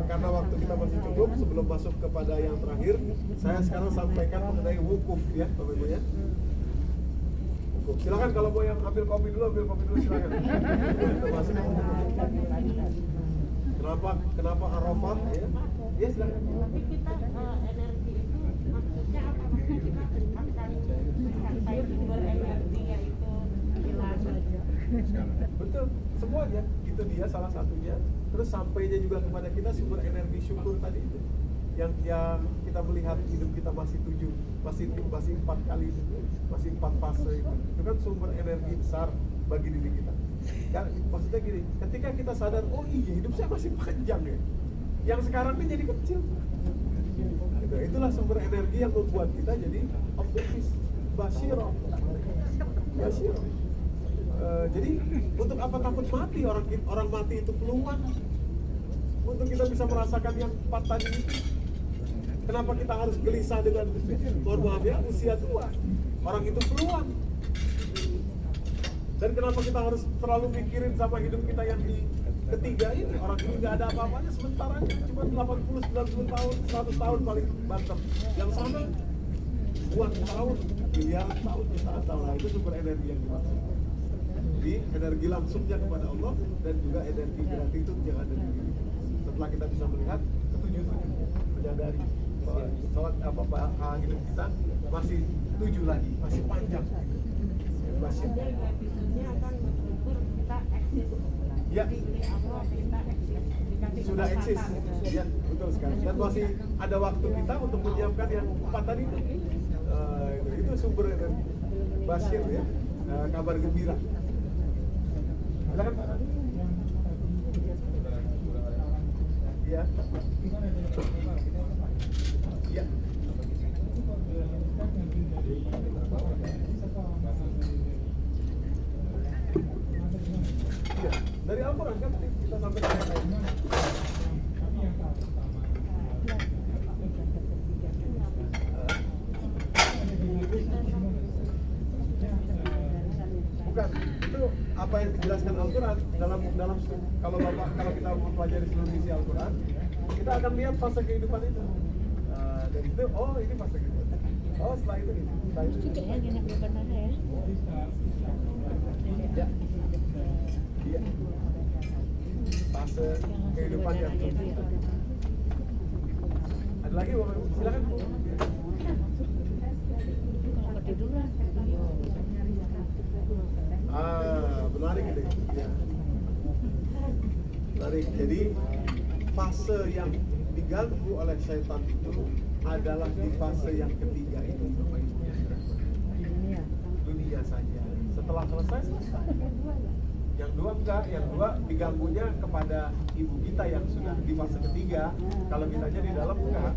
karena waktu kita masih cukup, sebelum masuk kepada yang terakhir, saya sekarang sampaikan mengenai wukuf ya, Bapak Ibu ya. Wukuf. Silakan kalau mau yang ambil kopi dulu silakan. Kita masuk ke wukuf. Kenapa Arafah ya? Ya silakan. Tapi kita energi itu maksudnya apa? Kita akan mencapai sumber energinya itu hilang. Betul, semuanya itu dia salah satunya. Terus sampainya juga kepada kita sumber energi syukur tadi itu. Yang kita melihat hidup kita masih 4 kali itu, masih 4 fase itu. Itu kan sumber energi besar bagi diri kita. Kan maksudnya gini, ketika kita sadar, oh iya hidup saya masih panjang ya. Yang sekarang ini jadi kecil. Gitu. Itulah sumber energi yang membuat kita jadi optimis, basyirah. Jadi untuk apa takut mati? Orang mati itu peluang untuk kita bisa merasakan yang 4 tadi itu. Kenapa kita harus gelisah dengan mohon maaf ya usia tua? Orang itu peluang. Dan kenapa kita harus terlalu mikirin sama hidup kita yang di ketiga ini? Orang ini nggak ada apa-apanya, sementara cuma 80, 90 tahun, 100 tahun paling banter. Yang sana buat tahun, miliaran tahun, jutaan tahun. Nah, itu sumber energi yang dimaksud. Jadi energi langsungnya kepada Allah dan juga energi gratitude yang ada di diri. Setelah kita bisa melihat ketujuh-tujuhnya, menyadari bahwa hidup kita masih 7 lagi, masih panjang. Masih. Jadi episodenya akan bersyukur kita eksis. Ya. Di Allah kita eksis. Dikasih Sudah eksis, kesempatan. ya betul sekali. Dan masih ada waktu kita untuk menyiapkan yang 4 tadi itu. Itu sumber energi. Basyir ya, kabar gembira. Silakan Pak. Ya. Ya. Ya. Dari Al-Quran kan kita sampai ke ayat lain. Bukan, itu apa yang dijelaskan Al-Quran dalam kalau kita mempelajari seluruh isi Al-Quran, kita akan lihat fase kehidupan itu. Dan itu, oh ini fase kehidupan. Oh setelah itu ini. Ya. Iya. Fase kehidupan yang ada lagi Bapak Ibu? Silakan. Menarik ini. Ya. Menarik. Jadi fase yang diganggu oleh syaitan itu adalah di fase yang ketiga itu, Bapak Ibu. Dunia saja. Setelah selesai. Yang dua enggak, yang dua diganggunya kepada ibu kita yang sudah di fase ketiga. Kalau kitanya di dalam enggak.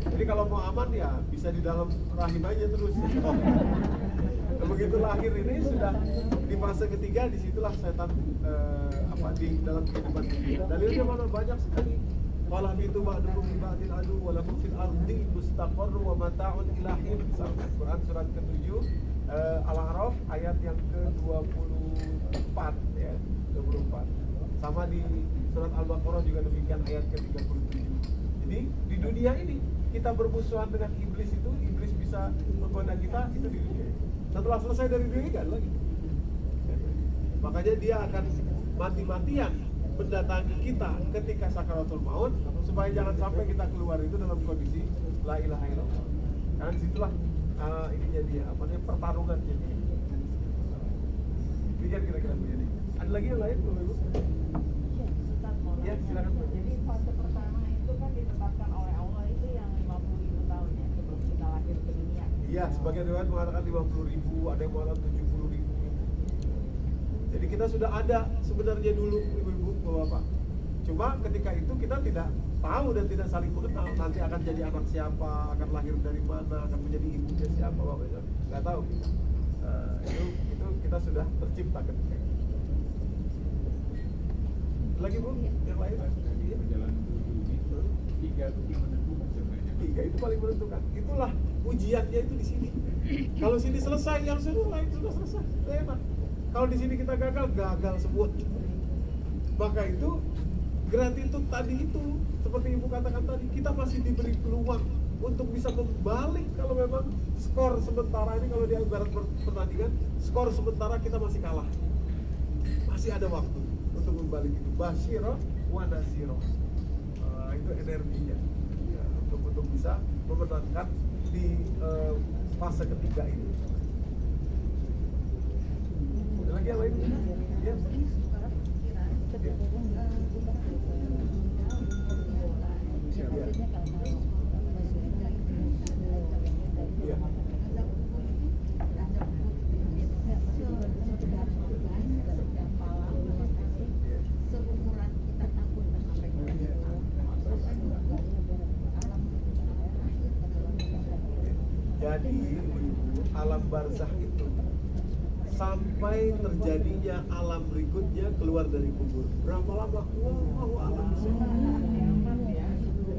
Jadi kalau mau aman ya bisa di dalam rahim aja terus. Nah, begitu lahir ini sudah di fase ketiga, disitulah setan di dalam kehidupan kita. Dalilnya mana banyak sekali. Qala bitu ba'dukum li ba'din adu wa lakum fil ardi mustaqarrun wa mata'un ila hin. Quran surat ke-7 Al-A'raf ayat yang ke-24 ya, 24. Sama di surat Al-Baqarah juga demikian ayat ke-37. Jadi di dunia ini kita bermusuhan dengan iblis itu, iblis bisa menggoda kita itu di dunia. Setelah selesai dari dunia kan lagi. Makanya dia akan mati-matian mendatangi kita ketika sakaratul maut supaya jangan sampai kita keluar itu dalam kondisi la ilaha illallah. Karena disitulah ininya dia, pertarungan jadi. Demikian kira-kira menjadi. Ada lagi yang lain Bapak Ibu? Ya, silakan. Jadi fase pertama itu kan ditetapkan oleh Allah itu yang 50.000 tahun ya sebelum kita lahir ke dunia. Iya, sebagian riwayat mengatakan 50.000, ada yang mengatakan 70.000. Jadi kita sudah ada sebenarnya dulu ibu-ibu, bapak-bapak. Cuma ketika itu kita tidak tahu dan tidak saling mengenal. Nanti akan jadi anak siapa, akan lahir dari mana, akan menjadi ibunya siapa, bapak. Nggak tahu. Itu kita sudah tercipta ketika itu. Lagi bu, yang lain? Perjalanan menuju itu 3 itu yang menentukan sebenarnya. 3 itu paling menentukan. Itulah ujiannya itu di sini. Kalau sini selesai, yang semua lain sudah selesai. Sudah enak. Kalau di sini kita gagal semua. Maka itu gratitude tadi itu seperti ibu katakan tadi, kita masih diberi peluang untuk bisa membalik. Kalau memang skor sementara ini, kalau di ibarat pertandingan, skor sementara kita masih kalah, masih ada waktu untuk membalik itu. Basyirah wa nasirah, itu energinya ya, untuk bisa memenangkan di fase ketiga ini. Ada lagi yang lain? Ya. Jadi alam barzakh itu sampai terjadinya alam berikutnya keluar dari kubur. Berapa lama? Wallahu a'lam.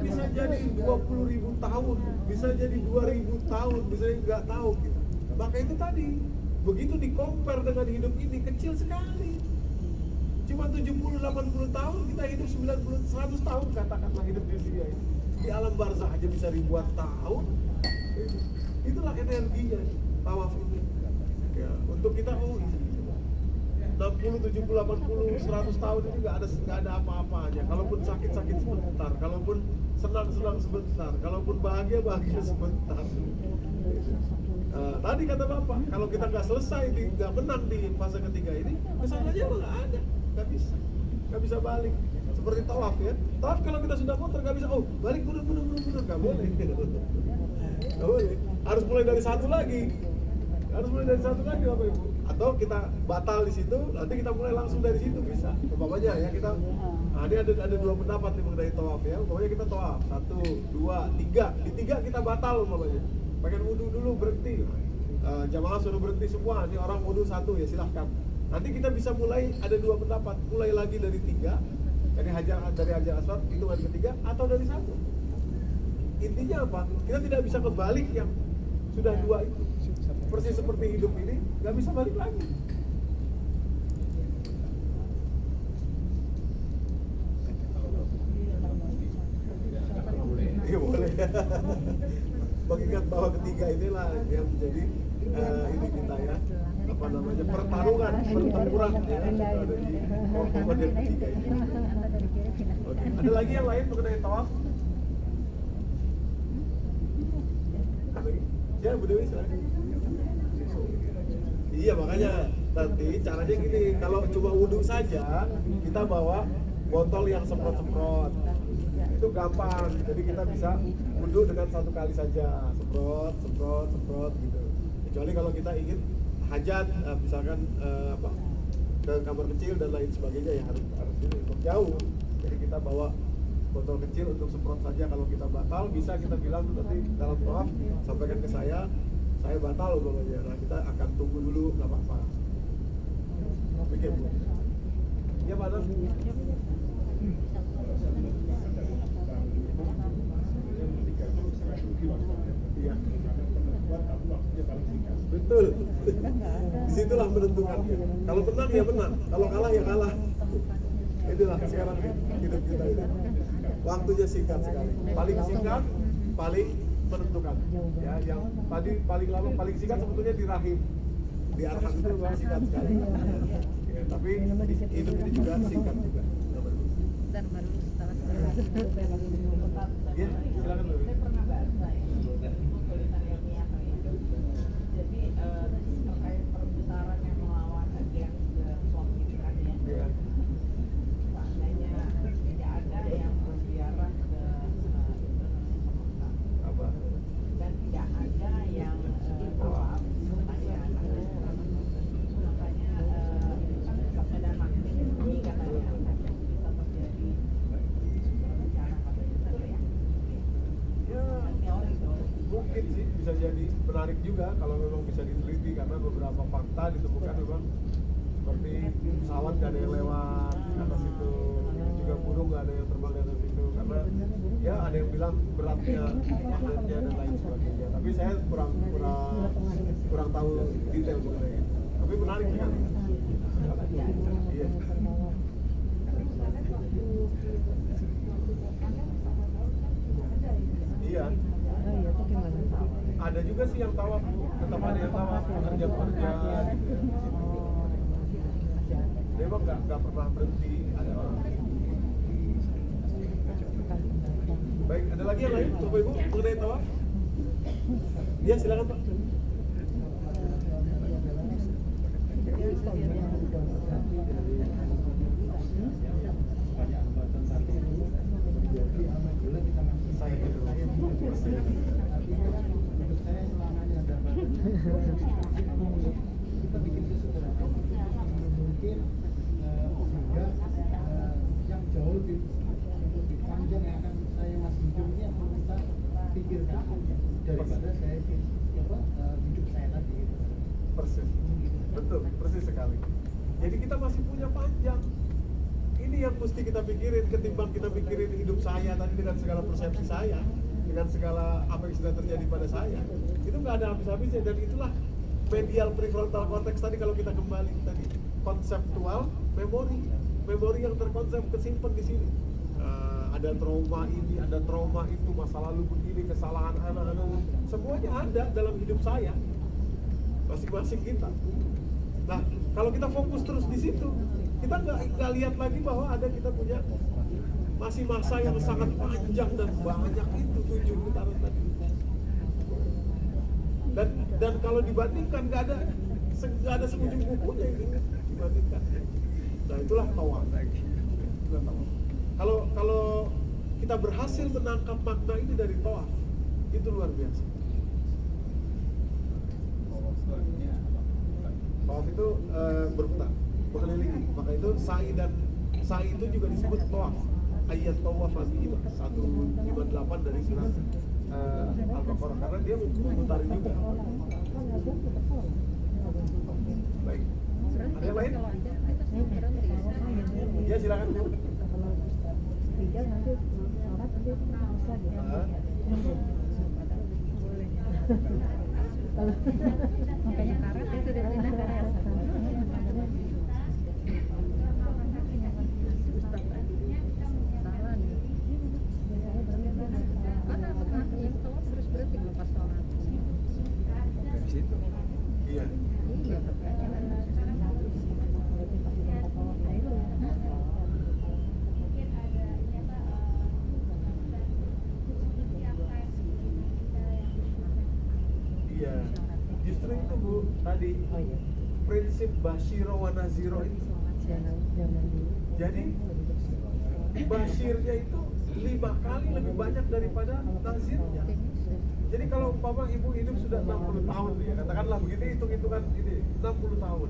Bisa jadi 20.000 tahun, bisa jadi 2.000 tahun, bisa nggak tahu kita. Maka itu tadi, begitu di-compare dengan hidup ini kecil sekali. Cuma 70-80 tahun, kita hidup 90-100 tahun katakanlah hidup di dunia ini. Di alam barzakh aja bisa ribuan tahun. Itulah energinya tawaf ini. Ya, untuk kita 60, 70, 80, 100 tahun ini nggak ada apa-apanya. Kalaupun sakit sebentar, kalaupun senang sebentar, kalaupun bahagia sebentar. Tadi kata Bapak, kalau kita nggak selesai, nggak menang di fase ketiga ini, kesananya nggak ada, nggak bisa balik. Seperti tawaf ya, tawaf kalau kita sudah muter nggak bisa, balik mundur, nggak boleh. Nggak boleh, harus mulai dari satu lagi. Bapak Ibu. Atau kita batal di situ, nanti kita mulai langsung dari situ bisa. Umpamanya ya kita, ini ada 2 pendapat nih mengenai tawaf ya. Umpamanya kita tawaf 1, 2, 3, di 3 kita batal umpamanya. Pengen wudhu dulu berhenti, jamaah suruh berhenti semua. Ini orang wudhu 1 ya silahkan. Nanti kita bisa mulai ada 2 pendapat, mulai lagi dari 3, dari Hajar Aswad hitungan ketiga atau dari 1. Intinya apa? Kita tidak bisa kebalik yang sudah 2 itu. Persis seperti hidup ini, nggak bisa balik lagi. Iya boleh. Mengingat bahwa ketiga inilah yang menjadi ini kita ya, pertempuran ya, ada di momen yang ketiga ini. Oke. Ada lagi yang lain mengenai tawaf? Ada lagi? Ya, Bu Dewi silakan. Iya, makanya nanti caranya gini, kalau cuma wudhu saja, kita bawa botol yang semprot-semprot. Itu gampang, jadi kita bisa wudhu dengan 1 kali saja, semprot gitu. Kecuali kalau kita ingin hajat, misalkan ke kamar kecil dan lain sebagainya ya harus jauh. Jadi kita bawa botol kecil untuk semprot saja. Kalau kita batal bisa kita bilang nanti dalam tawaf sampaikan ke saya batal umpamanya. Nah kita akan tunggu dulu, nggak apa-apa. Bikin Bu. Ya Pak Adam. Iya. Betul. Disitulah menentukannya. Kalau menang ya menang, kalau kalah ya kalah. Itulah sekarang hidup kita ini. Waktunya singkat sekali. Paling singkat, paling menentukan. Ya, yang tadi paling lama, paling singkat sebetulnya di rahim, di arham itu memang singkat sekali. Ya, tapi hidup ini juga singkat juga. Dan baru setelah Ya, silakan Bu. Saya pernah baca ya, buku tulisan ilmiah ya. Jadi terkait perbesaran yang melawan agen suami kan ya. Ya. Seandainya tidak ada yang berziarah ke Mekah Apa? dan tidak ada yang tawaf, makanya sepeda makin tinggi katanya bisa terjadi bencana katanya benar ya. Ya, Teori mungkin sih bisa jadi menarik juga kalau memang bisa diteliti, karena beberapa fakta ditemukan memang seperti pesawat gak ada yang lewat ke atas itu, juga burung gak ada yang terbang di atas itu, karena ya ada yang bilang beratnya magnetnya dan lain sebagainya. Tapi saya kurang tahu detail mengenai itu. Tapi menarik sekali. Iya. Iya. Ada juga sih yang tawaf, tetap ada yang tawaf, kerja-kerja gitu. Memang nggak pernah berhenti, ada orang. Baik, ada lagi yang lain, Bapak Ibu, mengenai tawaf? Ya, silakan Pak. Saya gitu. Kita bikin itu sederhana, mungkin sehingga yang jauh lebih panjang yang akan saya masih hidup ini yang perlu kita pikirkan daripada saya hidup saya tadi gitu. Persis, betul, persis sekali. Jadi kita masih punya panjang. Ini yang mesti kita pikirin, ketimbang kita pikirin hidup saya tadi dengan segala persepsi saya, dengan segala apa yang sudah terjadi pada saya. Itu nggak ada habis-habisnya, dan itulah medial prefrontal cortex tadi, kalau kita kembali tadi konseptual memori yang terkonsep, kesimpan di sini. Ada trauma ini, ada trauma itu, masa lalu begini, kesalahan anak-anak, semuanya ada dalam hidup saya, masing-masing kita. Nah, kalau kita fokus terus di situ, kita nggak lihat lagi bahwa kita punya masih masa yang sangat panjang dan banyak itu 7 putaran tadi. Dan kalau dibandingkan nggak ada seujung bukunya ini dibandingkan. Nah, itulah tawaf. Kalau kita berhasil menangkap makna ini dari tawaf, itu luar biasa. Tawaf itu berputar, mengelilingi. Maka itu sa'i itu juga disebut tawaf. Ayat tawaf bihi 158 dari surat Al-Baqarah, karena dia memutari juga. Baik. Ada yang lain? Ya, silakan Bu. makanya karat itu dari sana karat. Ada apa yang tawaf terus berhenti lepas sholat. Dari situ. Iya. Iya. Iya. Justru itu Bu, tadi prinsip Basyiro wa Naziro itu. Jadi Basyirnya itu 5 kali lebih banyak daripada Nazirnya. Jadi kalau umpama ibu hidup sudah 60 tahun ya, katakanlah begini, hitung-hitungan ini 60 tahun.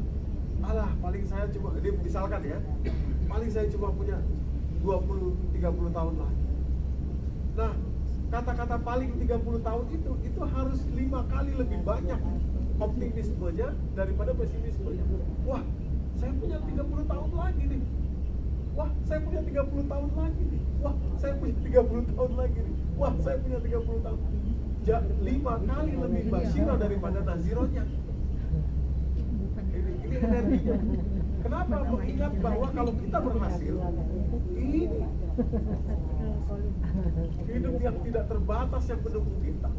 Alah, paling saya cuma, ini misalkan ya, paling saya cuma punya 20-30 tahun lagi. Nah, kata-kata paling 30 tahun itu harus 5 kali lebih banyak optimismenya daripada pesimismenya. Wah, saya punya 30 tahun lagi nih. Wah, saya punya 30 tahun lagi nih. Wah, saya punya 30 tahun lagi nih. Wah, saya punya 30 tahun. 5 kali lebih basyirah daripada nazironya. Ini energinya. Kenapa? Mengingat bahwa kalau kita berhasil, ini hidup yang tidak terbatas yang menunggu kita.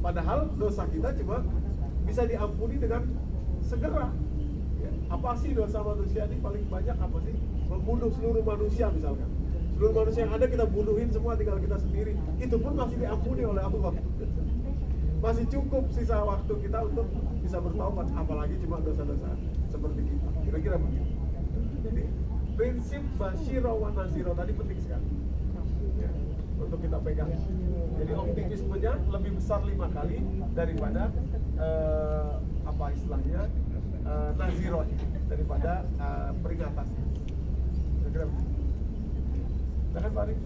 Padahal dosa kita cuma bisa diampuni dengan segera. Ya, apa sih dosa manusia ini paling banyak apa sih? Membunuh seluruh manusia misalkan. Seluruh manusia yang ada kita bunuhin semua, tinggal kita sendiri. Itu pun masih diampuni oleh Allah. Masih cukup sisa waktu kita untuk bisa bertaubat, apalagi cuma dosa-dosa seperti kita. Kira-kira begitu. Jadi prinsip basyirah wa nazirah tadi penting sekali ya, untuk kita pegang. Jadi optimismenya lebih besar 5 kali daripada apa istilahnya nazirahnya, daripada peringatannya. Kira-kira begitu. Silahkan Pak Ari.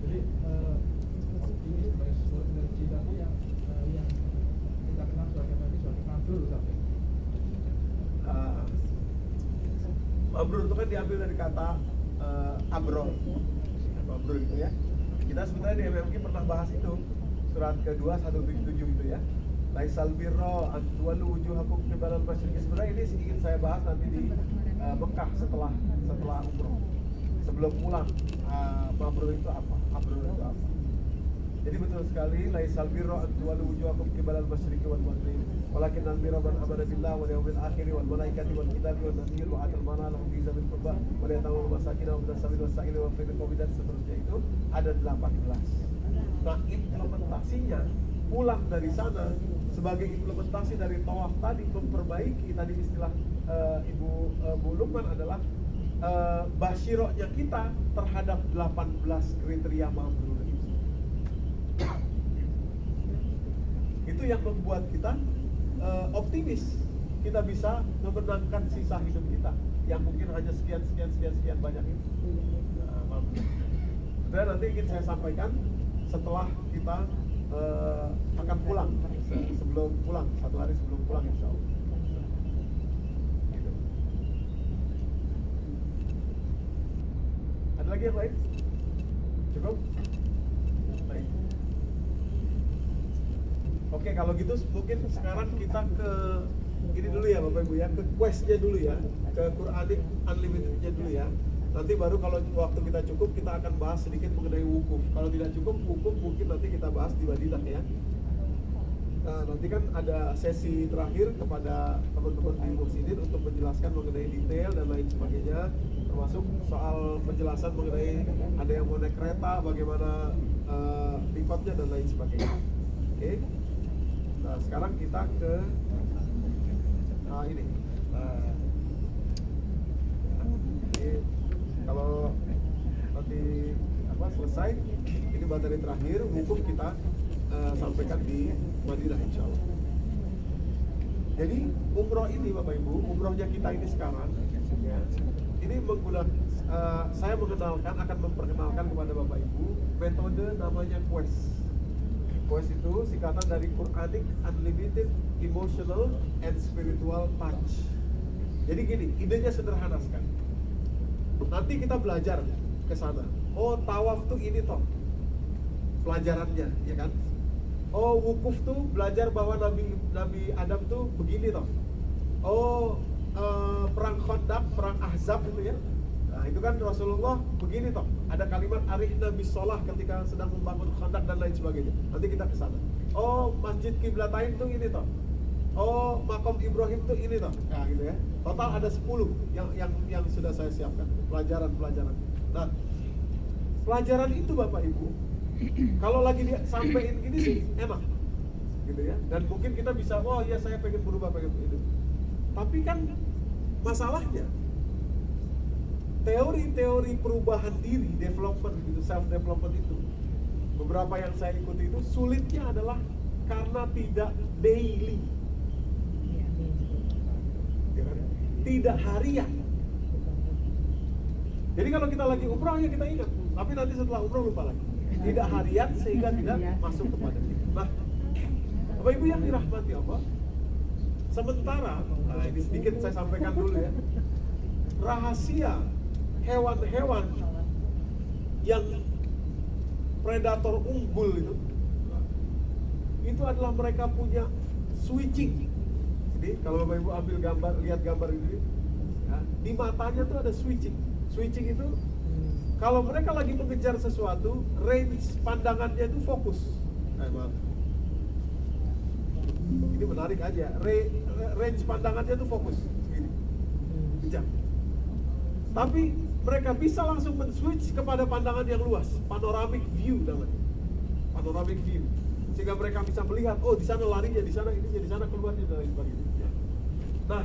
Jadi ini sebagai sebuah energi tadi yang kita kenal sebagai mabrur tadi. Mabrur itu kan diambil dari kata abrol. Mabrur itu ya. Kita sebenarnya di MMQ pernah bahas itu. Surat kedua 177 itu ya. Laisal birra an tuwallu wujuhakum qibalal masyriqi. Sebenarnya ini ingin saya bahas nanti di Mekah setelah umroh. Sebelum pulang, mabrur itu apa? Mabrur itu apa? Jadi betul sekali, laisal birra an tuwallu wujuhakum qibalal masyriqi wal maghrib, walakinnal birra man amana billahi wal yawmil akhir wal malaikati wal kitabi wan nabiyyin wa atal mala lahum fi zabil qurba wal yatama wal masakin wa ibnas sabil wasail wa fil qawmi dan seterusnya itu ada 18. Nah, implementasinya pulang dari sana sebagai implementasi dari tawaf tadi, memperbaiki tadi istilah Bu Lukman adalah basyirahnya kita terhadap 18 kriteria mabrur itu yang membuat kita optimis kita bisa memenangkan sisa hidup kita yang mungkin hanya sekian banyak itu. Dan nanti ingin saya sampaikan setelah kita akan pulang, sebelum pulang, 1 hari sebelum pulang insya Allah. Gitu. Ada lagi yang lain? Cukup? Baik. Oke, kalau gitu mungkin sekarang kita ke ini dulu ya Bapak Ibu ya, ke quest-nya dulu ya, ke Quranic Unlimited-nya dulu ya. Nanti baru kalau waktu kita cukup kita akan bahas sedikit mengenai wukuf. Kalau tidak cukup wukuf mungkin nanti kita bahas di Madinah ya. Nah, nanti kan ada sesi terakhir kepada teman-teman di Mursidin untuk menjelaskan mengenai detail dan lain sebagainya, termasuk soal penjelasan mengenai ada yang mau naik kereta, bagaimana tingkatnya dan lain sebagainya. Oke. Nah, sekarang kita ke ini. Kalau nanti selesai ini materi terakhir wukuf kita sampaikan di Madinah insya Allah. Jadi umroh ini Bapak Ibu, umrohnya kita ini sekarang ya, ini menggunakan saya akan memperkenalkan kepada Bapak Ibu metode namanya quest. Quest itu singkatan dari Quranic Unlimited Emotional and Spiritual Touch. Jadi gini, idenya sederhana sekali. Nanti kita belajar ke sana. Oh, tawaf tuh ini toh pelajarannya, ya kan? Oh, wukuf tuh belajar bahwa Nabi Adam tuh begini toh. Oh, perang Khandaq, perang Ahzab itu ya. Nah, itu kan Rasulullah begini toh. Ada kalimat arihna bisolah ketika sedang membangun Khandaq dan lain sebagainya. Nanti kita ke sana. Oh, Masjid Qiblatain tuh ini toh. Oh, Makom Ibrahim tuh ini toh. Nah, gitu ya. Total ada 10 yang sudah saya siapkan pelajaran. Nah, pelajaran itu Bapak Ibu kalau lagi disampaikan gini sih enak gitu ya, dan mungkin kita bisa, oh ya saya pengen berubah, pengen itu. Tapi kan masalahnya teori-teori perubahan diri, development gitu, self development itu, beberapa yang saya ikuti itu sulitnya adalah karena tidak daily. ya kan? Tidak harian. Jadi kalau kita lagi umroh ya kita ingat, tapi nanti setelah umroh lupa lagi. Tidak harian sehingga tidak masuk kepada kita. Nah, Bapak Ibu yang dirahmati Allah, sementara, nah ini sedikit saya sampaikan dulu ya, rahasia hewan-hewan yang predator unggul itu adalah mereka punya switching. Jadi kalau Bapak Ibu ambil gambar, lihat gambar ini, ya, di matanya tuh ada switching. Switching itu kalau mereka lagi mengejar sesuatu, range pandangannya itu fokus. Maaf. Ini menarik aja. Range pandangannya itu fokus. Gini. Kejar. Tapi mereka bisa langsung men-switch kepada pandangan yang luas, panoramic view namanya. Panoramic view. Sehingga mereka bisa melihat, oh di sana larinya, di sana ininya, di sana keluarnya dan lain sebagainya. Nah,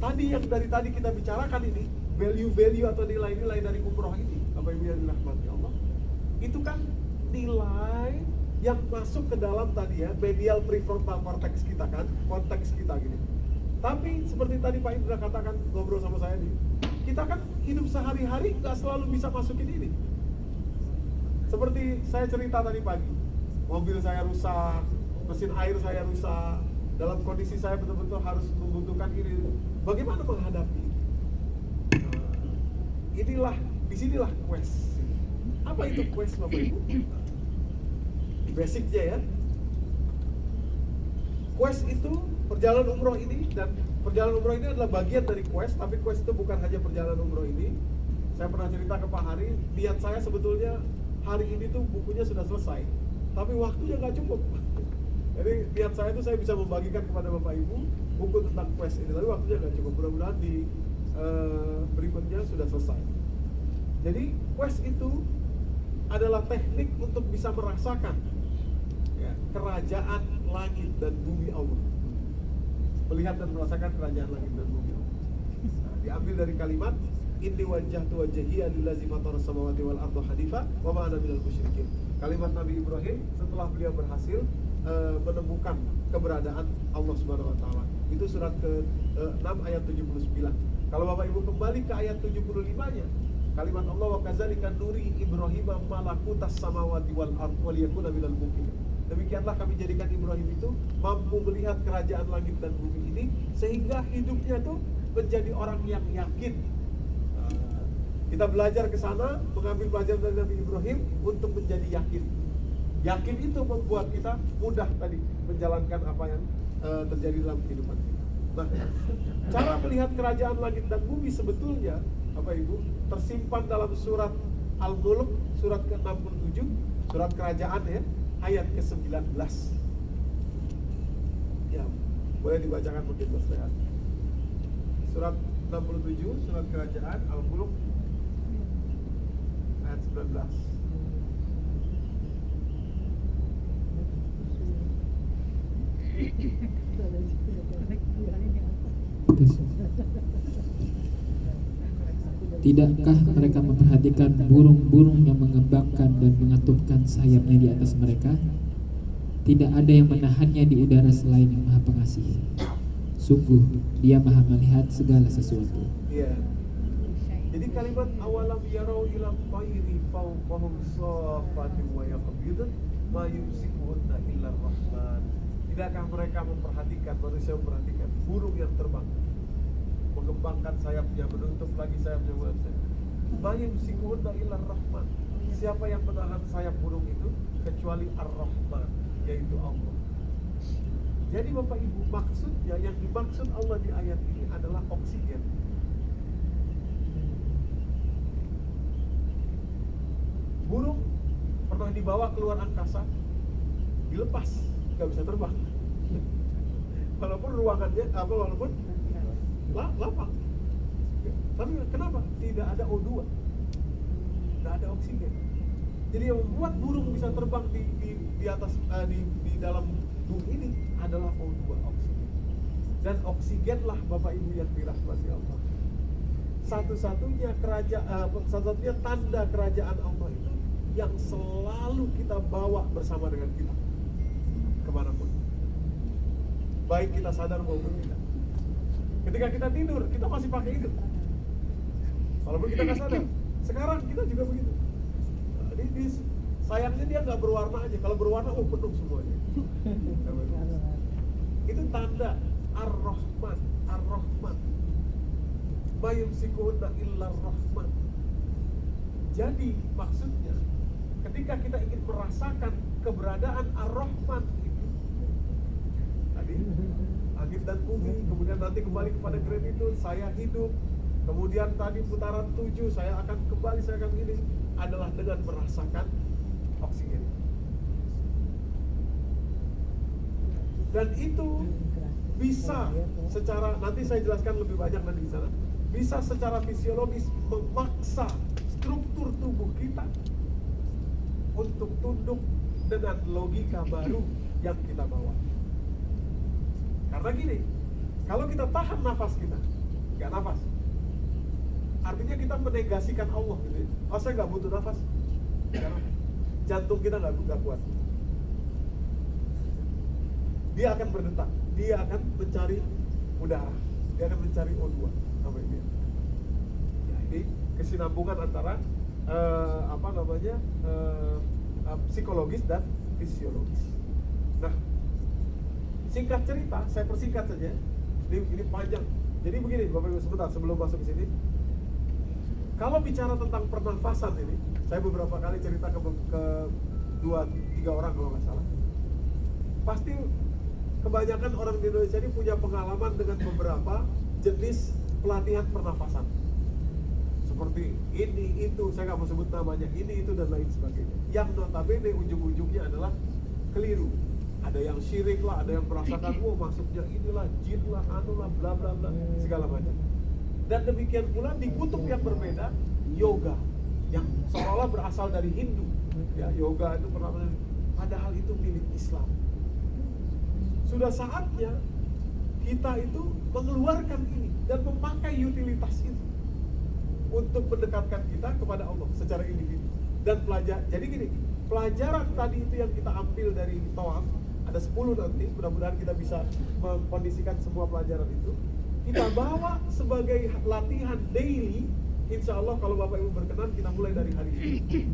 tadi yang dari tadi kita bicarakan ini, value-value atau nilai-nilai dari umroh ini, Bapak Ibu yang dirahmati Allah, itu kan nilai yang masuk ke dalam tadi ya, medial prefrontal cortex kita kan, konteks kita gini. Tapi seperti tadi Pak Indra katakan ngobrol sama saya nih, kita kan hidup sehari-hari nggak selalu bisa masukin ini. Seperti saya cerita tadi pagi, mobil saya rusak, mesin air saya rusak, dalam kondisi saya betul-betul harus membutuhkan ini. Bagaimana menghadapi? Inilah, disinilah quest. Apa itu quest Bapak Ibu? Basicnya ya. Quest itu perjalanan umroh ini, dan perjalanan umroh ini adalah bagian dari quest, tapi quest itu bukan hanya perjalanan umroh ini. Saya pernah cerita ke Pak Hari, niat saya sebetulnya hari ini tuh bukunya sudah selesai, tapi waktunya nggak cukup. Jadi niat saya tuh saya bisa membagikan kepada Bapak Ibu buku tentang quest ini, tapi waktunya nggak cukup. Mudah-mudahan di berikutnya sudah selesai. Jadi quest itu adalah teknik untuk bisa merasakan ya, kerajaan langit dan bumi Allah. Melihat dan merasakan kerajaan langit dan bumi Allah. Nah, diambil dari kalimat inni wajjahtu wajhiya lillazi fatara samawati wal arda hanifa wa ma ana minal musyrikin. Kalimat Nabi Ibrahim setelah beliau berhasil menemukan keberadaan Allah Subhanahu wa taala. Itu surat ke-6 ayat 79. Kalau Bapak Ibu kembali ke ayat 75-nya, kalimat Allah wa kadzalika nuri Ibrahim malakutas samawati wal ardh wa liyakuna minal muqinin. Demikianlah kami jadikan Ibrahim itu mampu melihat kerajaan langit dan bumi ini sehingga hidupnya itu menjadi orang yang yakin. Kita belajar ke sana, mengambil pelajaran dari Nabi Ibrahim untuk menjadi yakin. Yakin itu membuat kita mudah tadi menjalankan apa yang terjadi dalam kehidupan kita. Nah, cara melihat kerajaan langit dan bumi sebetulnya, Bapak Ibu, tersimpan dalam surat Al-Mulk, surat ke-67, surat kerajaan ya, ayat ke-19. Ya, boleh dibacakan mungkin Mas Rehan. Surat 67, surat kerajaan Al-Mulk, ayat 19. Tidakkah mereka memperhatikan burung-burung yang mengembangkan dan mengatupkan sayapnya di atas mereka? Tidak ada yang menahannya di udara selain yang Maha Pengasih. Sungguh, Dia Maha melihat segala sesuatu. Iya. Jadi kalimat awalam yarau ila tayri fawqahum safatin wa yaqbidun ma yumsikuhunna illa rahman. Tidakkah mereka memperhatikan, manusia memperhatikan burung yang terbang, mengembangkan sayapnya, menutup lagi sayapnya. Ma yumsikuhunna illa rahman. Siapa yang menahan sayap burung itu kecuali Ar-Rahman, yaitu Allah. Jadi Bapak Ibu, maksudnya yang dimaksud Allah di ayat ini adalah oksigen. Burung pernah dibawa keluar angkasa, dilepas, nggak bisa terbang. Walaupun ruangannya, walaupun lapang. Tapi kenapa? Tidak ada O2, tidak ada oksigen. Jadi yang membuat burung bisa terbang di atas di dalam bumi ini adalah O2, oksigen. Dan oksigenlah Bapak Ibu yang dirahmati Allah. Satu-satunya satu-satunya tanda kerajaan Allah itu yang selalu kita bawa bersama dengan kita kemanapun, baik kita sadar maupun tidak. Ketika kita tidur, kita masih pakai itu. Walaupun kita nggak sadar. Sekarang kita juga begitu. Sayangnya dia nggak berwarna aja. Kalau berwarna, penuh semuanya. Itu tanda Ar-Rahman. Ar-Rahman. Ma yumsikuhunna illa Ar-Rahman. Jadi maksudnya, ketika kita ingin merasakan keberadaan Ar-Rahman itu, tadi langit dan bumi, kemudian nanti kembali kepada gratitude, saya hidup, kemudian tadi putaran 7, saya akan kembali, saya akan ini, adalah dengan merasakan oksigen. Dan itu bisa secara, nanti saya jelaskan lebih banyak nanti di sana, bisa secara fisiologis memaksa struktur tubuh kita untuk tunduk dengan logika baru yang kita bawa. Karena gini, kalau kita tahan nafas kita, nggak nafas, artinya kita menegasikan Allah gitu ya. Oh, saya nggak butuh nafas, karena jantung kita nggak kuat. Dia akan berdetak, dia akan mencari udara, dia akan mencari O2 sampai dia. Ya, ini kesinambungan antara psikologis dan fisiologis. Nah, singkat cerita, saya persingkat saja. Ini panjang. Jadi begini, Bapak Ibu, sebentar sebelum masuk ke sini. Kalau bicara tentang pernafasan ini, saya beberapa kali cerita ke 2-3 orang kalau nggak salah. Pasti kebanyakan orang di Indonesia ini punya pengalaman dengan beberapa jenis pelatihan pernafasan. Seperti ini, itu, saya nggak mau sebut namanya, ini, itu, dan lain sebagainya. Yang notabene ujung-ujungnya adalah keliru. Ada yang syirik lah, ada yang merasakan, maksudnya inilah, jin lah, anu lah, bla bla bla, segala macam. Dan demikian pula di kutub yang berbeda, yoga, yang seolah berasal dari Hindu. Ya, yoga itu padahal itu milik Islam. Sudah saatnya kita itu mengeluarkan ini dan memakai utilitas itu untuk mendekatkan kita kepada Allah secara individu dan pelajar. Jadi gini, pelajaran tadi itu yang kita ambil dari tawaf, ada 10 nanti, mudah-mudahan kita bisa mengkondisikan semua pelajaran itu, kita bawa sebagai latihan daily. Insya Allah kalau Bapak Ibu berkenan, kita mulai dari hari ini.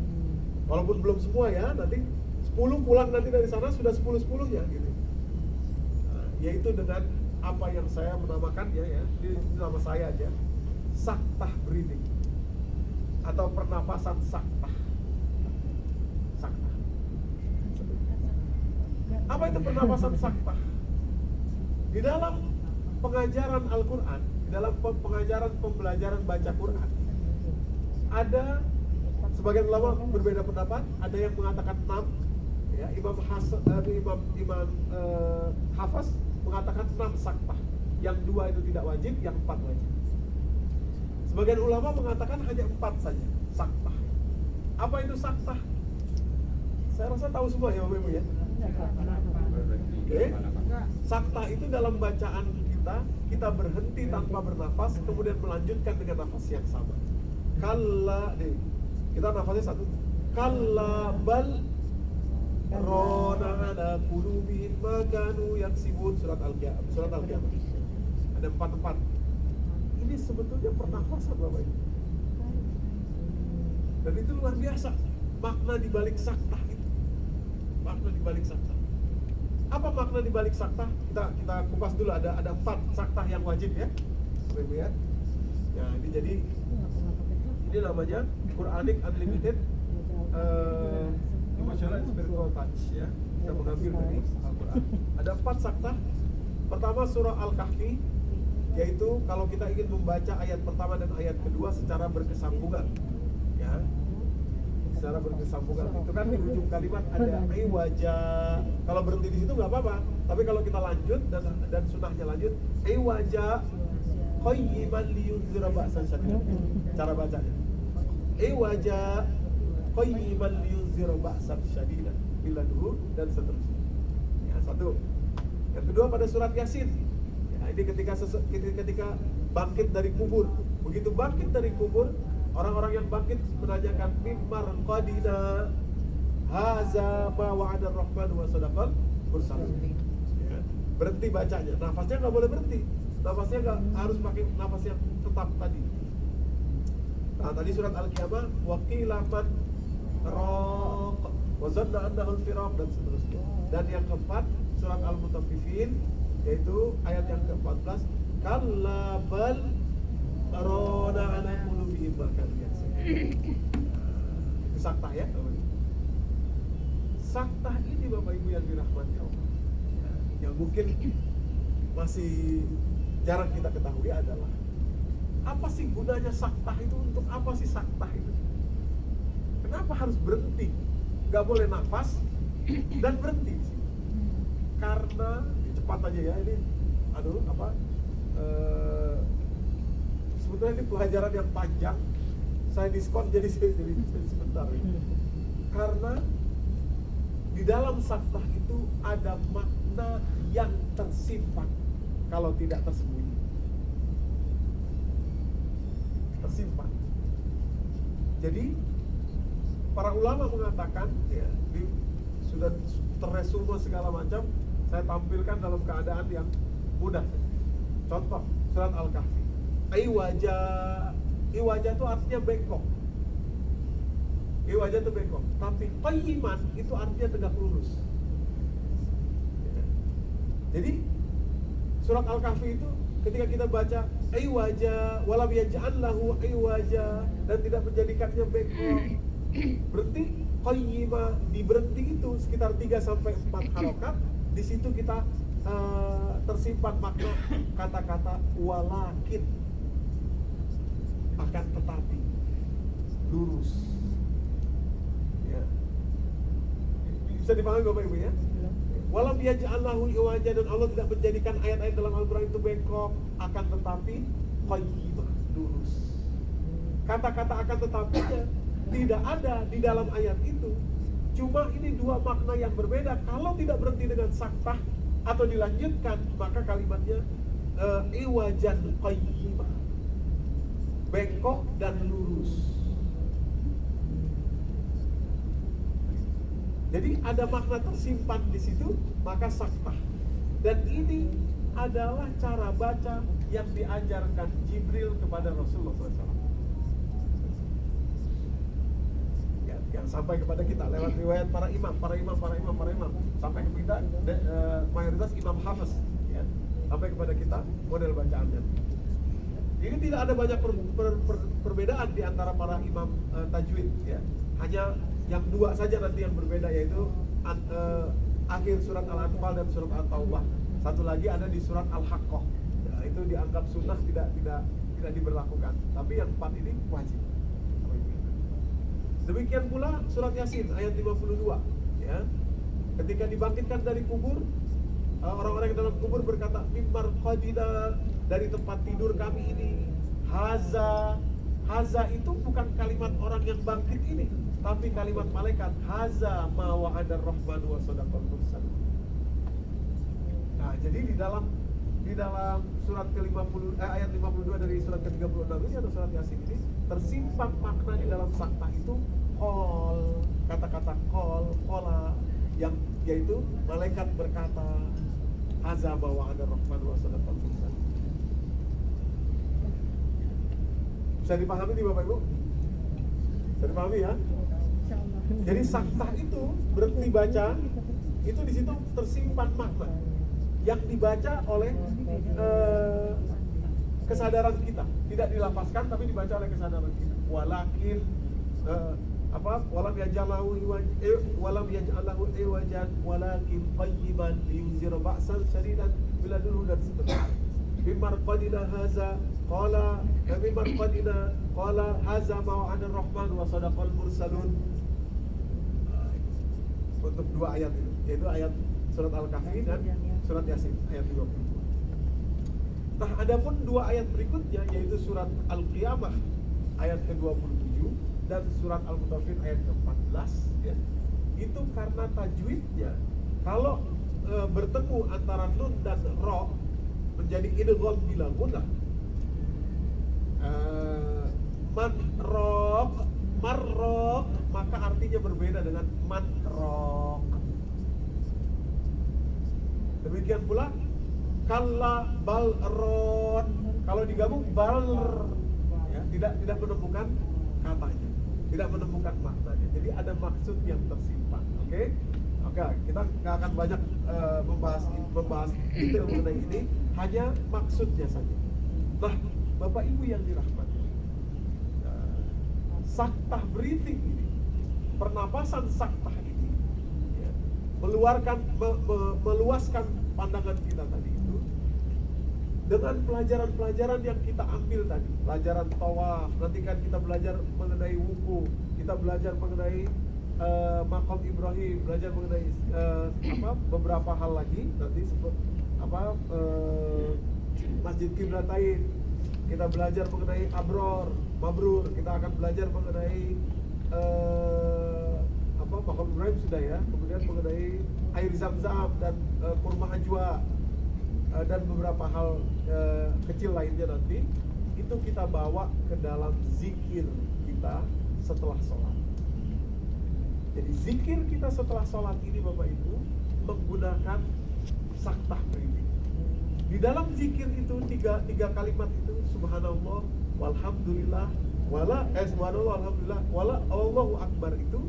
Walaupun belum semua ya, nanti 10 pulang nanti dari sana sudah 10-10-nya gitu. Nah, yaitu dengan apa yang saya menamakannya ya, ini nama saya aja, saktah breathing atau pernapasan saktah. Saktah. Apa itu pernapasan saktah? Di dalam pengajaran Al-Quran, di dalam pengajaran pembelajaran baca Quran, ada sebagian ulama berbeda pendapat. Ada yang mengatakan 6, ya, Imam Hafaz mengatakan 6 saktah. Yang 2 itu tidak wajib, yang 4 wajib. Sebagian ulama mengatakan hanya 4 saja saktah. Apa itu saktah? Saya rasa tahu semua ya Bapak Ibu ya. Saktah itu dalam bacaan kita berhenti tanpa bernafas, kemudian melanjutkan dengan nafas yang sama. Kalla, kita nafasnya satu. Kalla bal rona ala qulubihim ma kanu yaksibun, surat Al-Qiyamah. Ada 4 tempat. Ini sebetulnya pernafasan Bapak Ibu. Dan itu luar biasa makna di balik saktah itu. Makna di balik saktah. Apa makna di balik saktah? Kita kupas dulu. Ada 4 saktah yang wajib ya, Bapak Ibu ya. Ya, ini jadi ini namanya Quranic Unlimited Emotional and Spiritual Touch ya. Kita mengambil dari Al-Quran. Ada 4 saktah. Pertama surah Al-Kahfi, yaitu kalau kita ingin membaca ayat pertama dan ayat kedua secara berkesambungan ya, secara berkesambungan. Itu kan di ujung kalimat ada iwaja. Kalau berhenti di situ nggak apa-apa, tapi kalau kita lanjut dan sunahnya lanjut, iwaja qayyiman liyunzira ba'san syadidan. Cara bacanya iwaja qayyiman liyunzira ba'san syadidan biladhu, dan seterusnya ya. Satu. Yang kedua pada surat Yasin. Ini ketika bangkit dari kubur. Begitu bangkit dari kubur, orang-orang yang bangkit menanyakan mimar qadina haza ma wa'ada ar-rahman wa sadaqal mursalin. Ya, berhenti bacanya. Nafasnya nggak boleh berhenti. Nafasnya nggak harus pakai nafas yang tetap tadi. Nah, tadi surat Al-Qiyamah, waqila man raq wa zanna annahu al-firaq dan seterusnya. Dan yang keempat surat Al-Mutaffifin, yaitu ayat yang ke-14, kalla bal rana ala qulubihim ma kanu yaksibun. Itu saktah ya. Saktah ini Bapak Ibu yang dirahmati Allah, yang mungkin masih jarang kita ketahui adalah apa sih gunanya saktah itu, untuk apa sih saktah itu? Kenapa harus berhenti? Gak boleh nafas dan berhenti di sini. Karena cepat aja ya ini, sebetulnya ini pelajaran yang panjang. Saya diskon jadi sebentar. Karena di dalam saktah itu ada makna yang tersimpan kalau tidak tersembunyi. Tersimpan. Jadi para ulama mengatakan ya, sudah terresume segala macam, saya tampilkan dalam keadaan yang mudah. Contoh surat Al-Kahfi. Iwajah itu artinya bengkok. Iwajah itu bengkok. Tapi qayyiman itu artinya tegak lurus. Ya. Jadi surat Al-Kahfi itu ketika kita baca iwajah walam yaj'al lahu iwajah, dan tidak menjadikannya bengkok, berarti qayyimah, diberhenti itu sekitar 3-4 harokat. Di situ kita tersimpan makna kata-kata walakin, akan tetapi, lurus. Ya. Bisa dipahami Bapak Ibu ya? Walam yaj'al lahu iwaja, dan Allah tidak menjadikan ayat-ayat dalam Al-Quran itu bengkok, akan tetapi qayyimah, lurus. Kata-kata akan tetapinya tidak ada di dalam ayat itu. Cuma ini dua makna yang berbeda. Kalau tidak berhenti dengan saktah atau dilanjutkan, maka kalimatnya iwajan qayyimah, bengkok dan lurus. Jadi ada makna tersimpan di situ, maka saktah. Dan ini adalah cara baca yang diajarkan Jibril kepada Rasulullah SAW. Yang sampai kepada kita lewat riwayat para imam, sampai ke kita mayoritas imam hafiz, ya, sampai kepada kita model bacaannya. Ini tidak ada banyak perbedaan di antara para imam tajwid, ya. Hanya yang dua saja nanti yang berbeda, yaitu akhir surat Al-Anfal dan surat At-Taubah. Satu lagi ada di surat Al-Haqqah. Ya, itu dianggap sunnah, tidak diberlakukan. Tapi yang 4 ini wajib. Demikian pula surat Yasin ayat 52, ya. Ketika dibangkitkan dari kubur, orang-orang yang dalam kubur berkata, mimbar qadina, dari tempat tidur kami ini. Haza itu bukan kalimat orang yang bangkit ini, tapi kalimat malaikat. Haza ma wa'ada ar-rahman wa sadaqal mursalun. Nah, jadi di dalam surat ke-50 ayat 52 dari surat ke-36 ini atau surat Yasin ini tersimpan makna di dalam saktah itu qol, kata-kata qola, yang yaitu malaikat berkata, haza ma wa'ada ar-rahman wa sadaqal mursalun. Bisa dipahami nih Bapak Ibu? Bisa dipahami ya? Jadi saktah itu berhenti baca, itu di situ tersimpan makna yang dibaca oleh kesadaran kita, tidak dilafazkan tapi dibaca oleh kesadaran kita. Walakin walam yaj'alahu iwajan walakin qayyiman liyunzira ba'san syadidan bila dulu dan seterusnya. Mimar qadina haza qala mimar qadina qala haza ma wa'ada ar-rahman wa sadaqal mursalun. Untuk dua ayat itu, yaitu ayat surat Al-Kahfi dan surat Yasin ayat 22. Nah, adapun dua ayat berikutnya, yaitu surat Al-Qiyamah ayat ke-27 dan surat Al-Mutaffifin ayat ke-14, ya, itu karena tajwidnya kalau bertemu antara nun dan ro menjadi idgham bila gunnah. Marrok, maka artinya berbeda dengan manrok. Demikian pula kalla balron. Kalau digabung balr, ya, tidak menemukan katanya, tidak menemukan maknanya. Jadi ada maksud yang tersimpan. Oke, kita nggak akan banyak membahas detail mengenai ini, hanya maksudnya saja. Nah, Bapak Ibu yang dirahmati, saktah breathing ini, pernapasan saktah ini, ya, meluaskan pandangan kita tadi itu dengan pelajaran-pelajaran yang kita ambil tadi, pelajaran tawaf, nanti kan kita belajar mengenai wuku, kita belajar mengenai Maqam Ibrahim, belajar mengenai beberapa hal lagi nanti Masjid Qiblatain, kita belajar mengenai abror, mabrur, kita akan belajar mengenai Maqam Ibrahim sudah ya, kemudian mengenai air zam-zam dan kurma ajwa, dan beberapa hal kecil lainnya nanti itu kita bawa ke dalam zikir kita setelah sholat. Jadi zikir kita setelah sholat ini Bapak Ibu menggunakan saktah breathing. Di dalam zikir itu tiga kalimat itu subhanallah walhamdulillah subhanallah walhamdulillah wala Allahu akbar itu,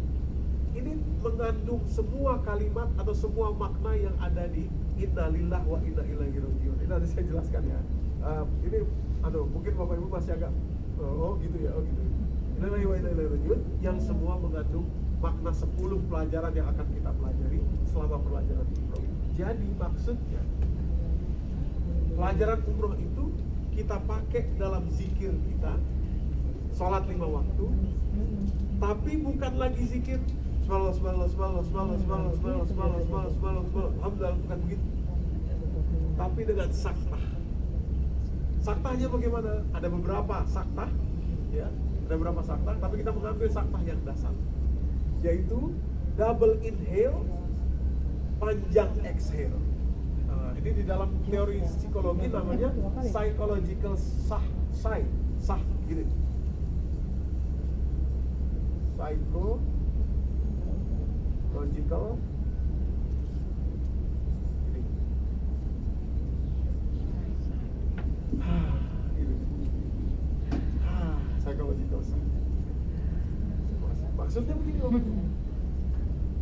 ini mengandung semua kalimat atau semua makna yang ada di inna lillah wa inna ilaihi rajiun. Ini nanti saya jelaskan ya. Ini mungkin Bapak Ibu masih agak gitu ya, gitu. Inna lillahi wa inna ilaihi rajiun yang semua mengandung makna 10 pelajaran yang akan kita pelajari selama pelajaran umroh. Jadi maksudnya pelajaran umroh itu kita pakai dalam zikir kita, sholat 5 waktu, tapi bukan lagi zikir alhamdulillah, bukan begitu. Tapi dengan saktah. Saktahnya bagaimana? Ada beberapa saktah, ya, ada beberapa saktah, tapi kita mengambil saktah yang dasar, yaitu double inhale, panjang exhale. Ini di dalam teori psikologi namanya psychological sah, gini. Psychological ini. Psychological sah. Maksudnya begini Bapak.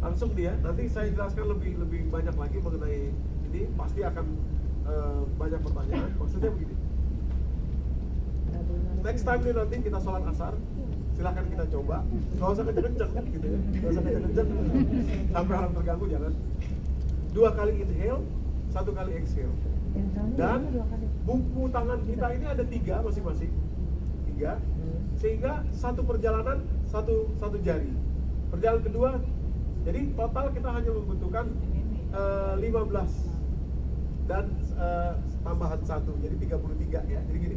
Langsung dia, nanti saya jelaskan lebih banyak lagi mengenai ini, pasti akan banyak pertanyaan. Maksudnya begini. Next time nih nanti kita sholat asar, silahkan kita coba. Gak usah kenceng-kenceng gitu ya. Gak usah kenceng-kenceng sampai orang terganggu, jangan. 2 kali inhale, 1 kali exhale. Dan buku tangan kita ini ada 3 masing-masing. 3, sehingga satu perjalanan satu jari. Perjalanan kedua, jadi total kita hanya membutuhkan 15 dan tambahan 1, jadi 33 ya. Jadi gini.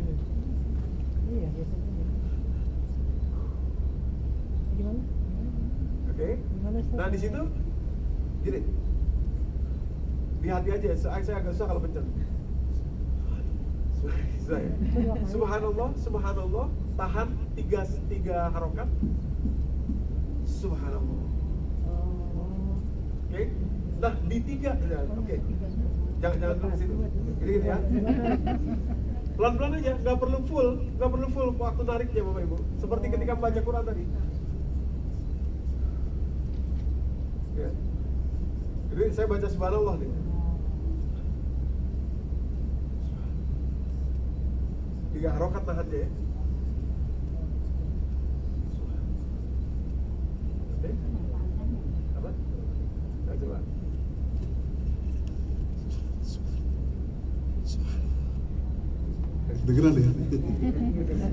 Iya, biasanya. Gimana? Oke. Nah di situ gini. Hati-hati aja, saya agak susah kalau pencet. Subhanallah, tahan 3 harokat. Subhanallah. Oke. Nah di 3, oke. Jangan dulu ke situ. Gini ya. Pelan-pelan aja, nggak perlu full waktu nariknya Bapak Ibu. Seperti ketika baca Quran tadi. Ya. Jadi saya baca subhanallah nih. 3 harokat tahan aja ya. Oke. Apa? Nah, coba. Dengeran ya?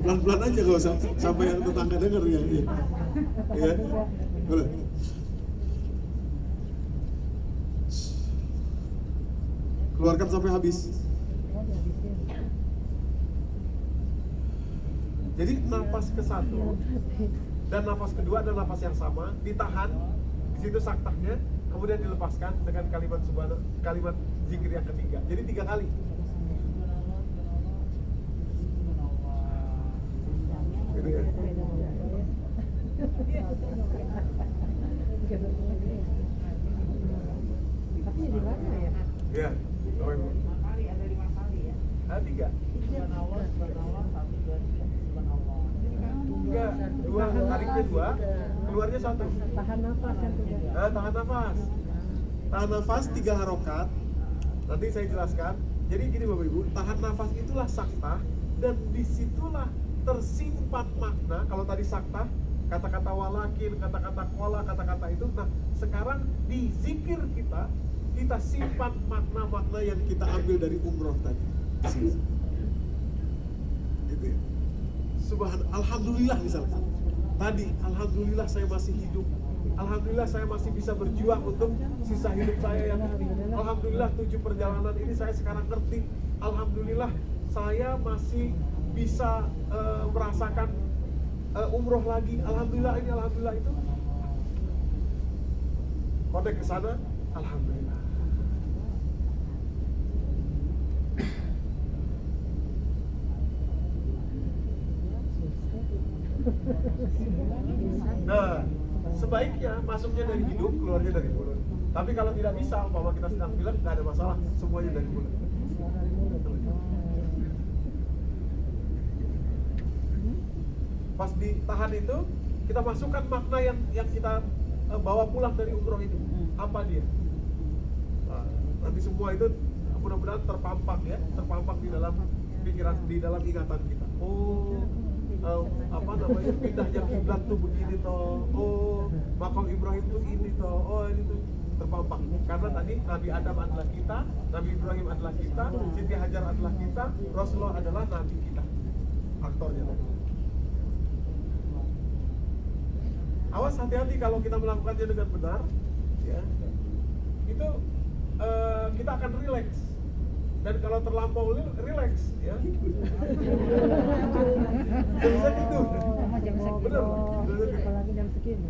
Pelan-pelan aja, gak usah sampai yang tetangga denger ya. Iya. Boleh. Keluarkan sampai habis. Jadi nafas ke-1 dan nafas kedua adalah nafas yang sama, ditahan di situ saktahnya, kemudian dilepaskan dengan kalimat subhanallah, kalimat zikir yang ketiga. Jadi 3 kali. Gitu ya. Tapi di mana ya? Iya. Oh, Ibu. 5 kali, ada 5 tiga. Subhanallah, subhanallah, 1, 2, 3, subhanallah. Enggak, dua, tariknya dua, keluarnya satu. Tahan nafas yang tiga. Tahan nafas. Tahan nafas 3 harokat. Nanti saya jelaskan. Jadi gini Bapak Ibu, tahan nafas itulah sakta, dan disitulah tersimpan makna. Kalau tadi sakta, kata-kata walakin, kata-kata kola, kata-kata itu. Nah, sekarang di zikir kita simpan makna-makna yang kita ambil dari umroh tadi. Di sini. Gitu ya. Alhamdulillah misalnya. Tadi, alhamdulillah saya masih hidup. Alhamdulillah saya masih bisa berjuang untuk sisa hidup saya yang ini. Alhamdulillah 7 perjalanan ini saya sekarang ngerti. Alhamdulillah saya masih bisa merasakan umroh lagi. Alhamdulillah ini, alhamdulillah itu. Kodek ke sana, alhamdulillah. Nah, sebaiknya masuknya dari hidung, keluarnya dari mulut. Tapi kalau tidak bisa, umpama kita sedang bilang, nggak ada masalah, semuanya dari mulut. Pas ditahan itu, kita masukkan makna yang kita bawa pulang dari umroh itu. Apa dia? Nah, nanti semua itu mudah-mudahan terpampang ya, terpampang di dalam pikiran, di dalam ingatan kita. Apa namanya, pindahnya kiblat tuh begini toh. Makam Ibrahim tuh ini toh. Ini tuh terpampang. Karena tadi Nabi Adam adalah kita, Nabi Ibrahim adalah kita, Siti Hajar adalah kita, Rasulullah adalah Nabi kita. Aktornya tadi. Awas, hati-hati kalau kita melakukannya dengan benar, ya. Itu kita akan rileks. Dan kalau terlampau rileks, ya. Bisa gitu. Benar. Apalagi jam segini.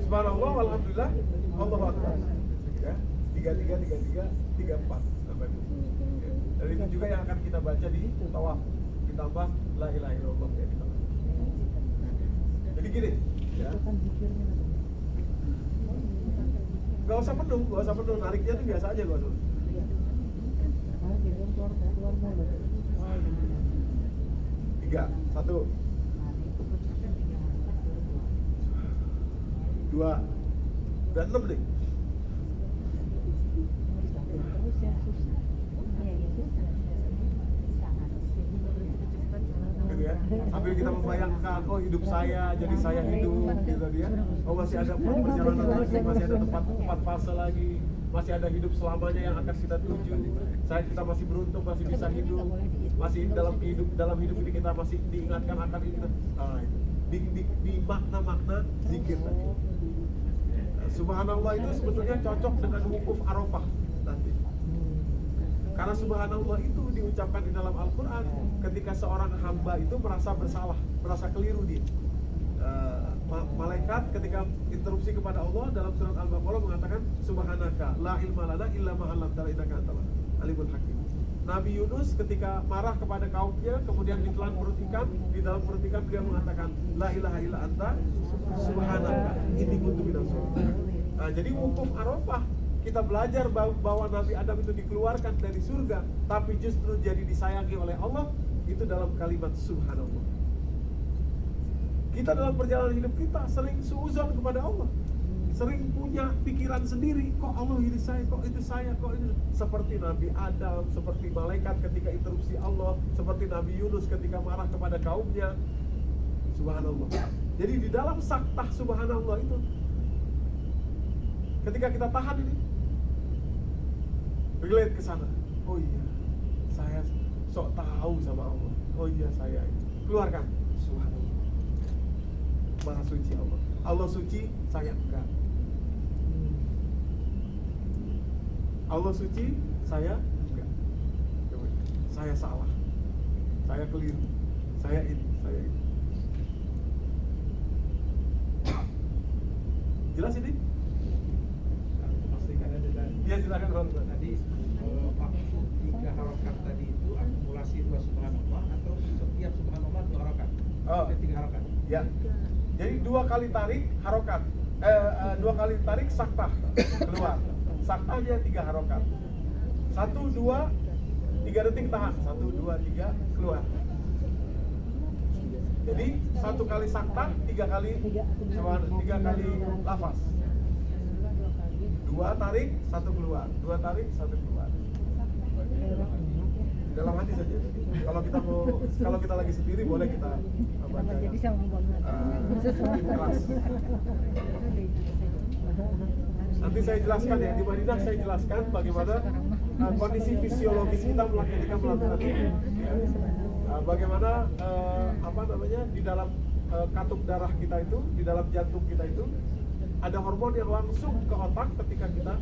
Subhanallah, alhamdulillah, Allahu Akbar. Ya, 3, 4 sampai itu. Ya. Dan itu juga yang akan kita baca di tawaf. Ditambah la ilaha illallah ya kita. Jadi gini, ya. Itu kan zikirnya. Gak usah penuh, nariknya tuh biasa aja gak usah. Keluar mulut. 3, 1, 2, dan 6 nih. Terus ya susah. Gitu ya. Sambil kita membayangkan, oh hidup saya, jadi saya hidup, gitu dia. Oh masih ada perjalanan lagi, masih ada tempat fase lagi, masih ada hidup selamanya yang akan kita tuju. Kita masih beruntung, masih bisa hidup, masih dalam hidup ini kita masih diingatkan akan ini. Nah, itu di makna-makna zikir tadi. Subhanallah itu sebetulnya cocok dengan wukuf Arafah nanti. Karena subhanallah itu diucapkan di dalam Al-Quran ketika seorang hamba itu merasa bersalah, merasa keliru dia. Malaikat ketika interupsi kepada Allah dalam surat Al-Baqarah mengatakan subhanaka la ilma lana illa ma 'allamtana innaka antal alimul hakim. Nabi Yunus ketika marah kepada kaumnya kemudian ditelan perut ikan, di dalam perut ikan beliau mengatakan la ilaha illa anta subhanaka inni kuntu minaz zalimin. Jadi wukuf Arafah kita belajar bahwa Nabi Adam itu dikeluarkan dari surga tapi justru jadi disayangi oleh Allah, itu dalam kalimat subhanallah. Kita dalam perjalanan hidup kita sering suuzon kepada Allah, sering punya pikiran sendiri, kok Allah ini saya, kok itu saya, kok itu. Seperti Nabi Adam, seperti malaikat ketika interupsi Allah, seperti Nabi Yunus ketika marah kepada kaumnya. Subhanallah. Jadi di dalam saktah subhanallah itu, ketika kita tahan ini, relate ke sana. Oh iya, saya sok tahu sama Allah. Oh iya, saya ini. Keluarkan subhanallah. Maha suci Allah. Allah suci, saya enggak. Allah suci, saya enggak. Saya salah. Saya keliru. Saya ini. Jelas ini? Pastikan ada tadi. Ya silakan Ron. Tadi maksud 3 harokat tadi itu akumulasi 2 subhanallah atau setiap subhanallah 2 harokat? Oh. Ada 3 harokat. Ya. Jadi 2 kali tarik harokat. 2 kali tarik saktah keluar. Saktahnya 3 harokat. 1, 2, 3 detik tahan. 1, 2, 3 keluar. Jadi 1 kali saktan, 3 kali subhanallah, 3 kali lafaz. 2 tarik, 1 keluar. 2 tarik, 1 keluar. Dalam hati saja. Kalau kita lagi sendiri boleh kita baca. Jadi sama banget. Keras. Nanti saya jelaskan ya, di Madinah saya jelaskan bagaimana kondisi fisiologis kita ketika melakukan ini. Ya. Bagaimana di dalam katup darah kita itu, di dalam jantung kita itu ada hormon yang langsung ke otak ketika kita